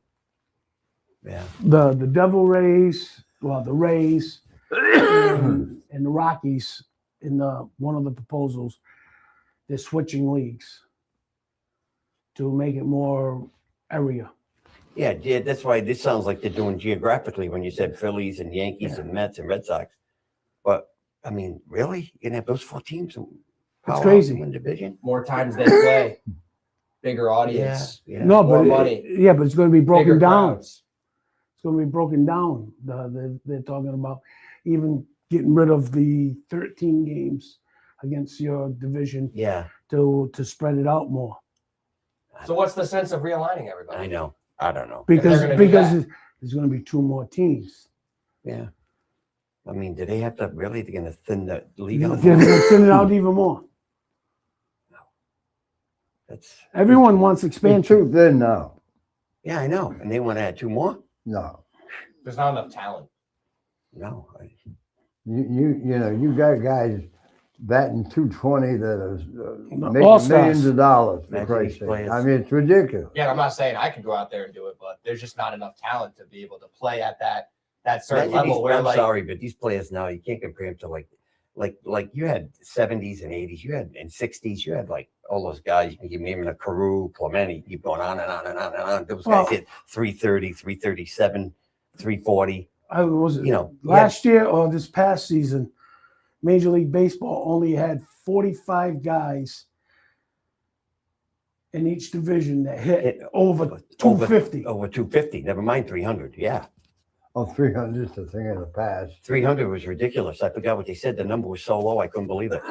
Yeah. the Devil Rays, the Rays, and the Rockies in one of the proposals, they're switching leagues to make it more area. Yeah, that's why this sounds like they're doing geographically when you said Phillies and Yankees and Mets and Red Sox. But I mean, really? You're gonna have those 4 teams? crazy. In division? More times they play, bigger audience. Yeah. No, More but money. but it's going to be broken Bigger down. crowds. It's going to be broken down. They're talking about even getting rid of the 13 games against your division Yeah, to spread it out more. So what's the sense of realigning everybody? I know. I don't know. Because gonna do because there's going to be 2 more teams. Yeah. I mean, do they have to really? They're going to thin the league They're out. going to thin it out even more. That's Everyone wants It's expansion. too thin now. yeah, I know. And they want to add 2 more. No. There's not enough talent. No, You know, you got guys batting 220 that are making All-stars. millions of dollars, for Imagine Christ's these sake. players. I mean, it's ridiculous. Yeah, I'm not saying I could go out there and do it, but there's just not enough talent to be able to play at that certain Imagine level where I'm like sorry, but these players now you can't compare them to like you had 70s and 80s, you had and 60s, you had like all those guys. You can keep naming a Carew, Clemente, keep going on and on and on and on. Those Well- guys hit 330, 337, 340. I was You know, last year or this past season, Major League Baseball only had 45 guys in each division that hit over 250. Over 250. Never mind 300. Yeah, Oh, 300 is the thing of the past. 300 was ridiculous. I forgot what they said. The number was so low, I couldn't believe it.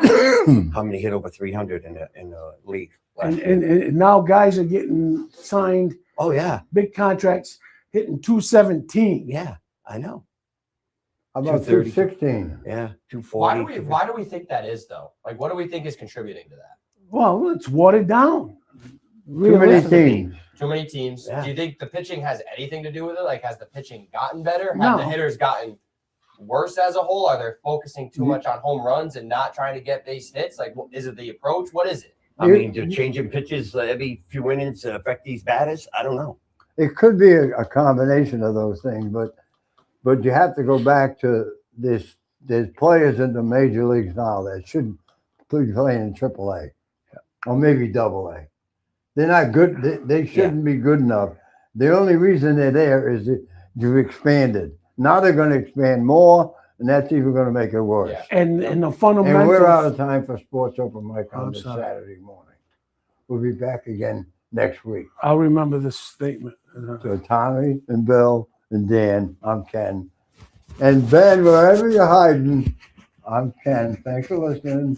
How many hit over 300 in the league? last year? And now guys are getting signed Oh yeah, big contracts, hitting 217. yeah, I know. How about 230. 216? Yeah, 240. why do we think that is though? Like what do we think is contributing to that? Well, it's watered down. Too many Realistically. teams. Too many teams. Yeah. Do you think the pitching has anything to do with it? Like has the pitching gotten better? Have No. the hitters gotten worse as a whole? Are they focusing too much on home runs and not trying to get base hits? Like is it the approach? What is it? I mean, do changing pitches every few innings affect these batters? I don't know. It could be a combination of those things, but you have to go back to this. There's players in the major leagues now that should be playing in AAA or maybe AA. They're not good. They shouldn't be good enough. The only reason they're there is that you've expanded. Now they're going to expand more, and that's even going to make it worse. Yeah. And the And fundamentals. we're out of time for Sports Open Mic on I'm this sorry. Saturday morning. We'll be back again next week. I'll remember this statement. So Tommy and Bill and Dan, I'm Ken. And Ben, wherever you're hiding, I'm Ken. Thanks for listening.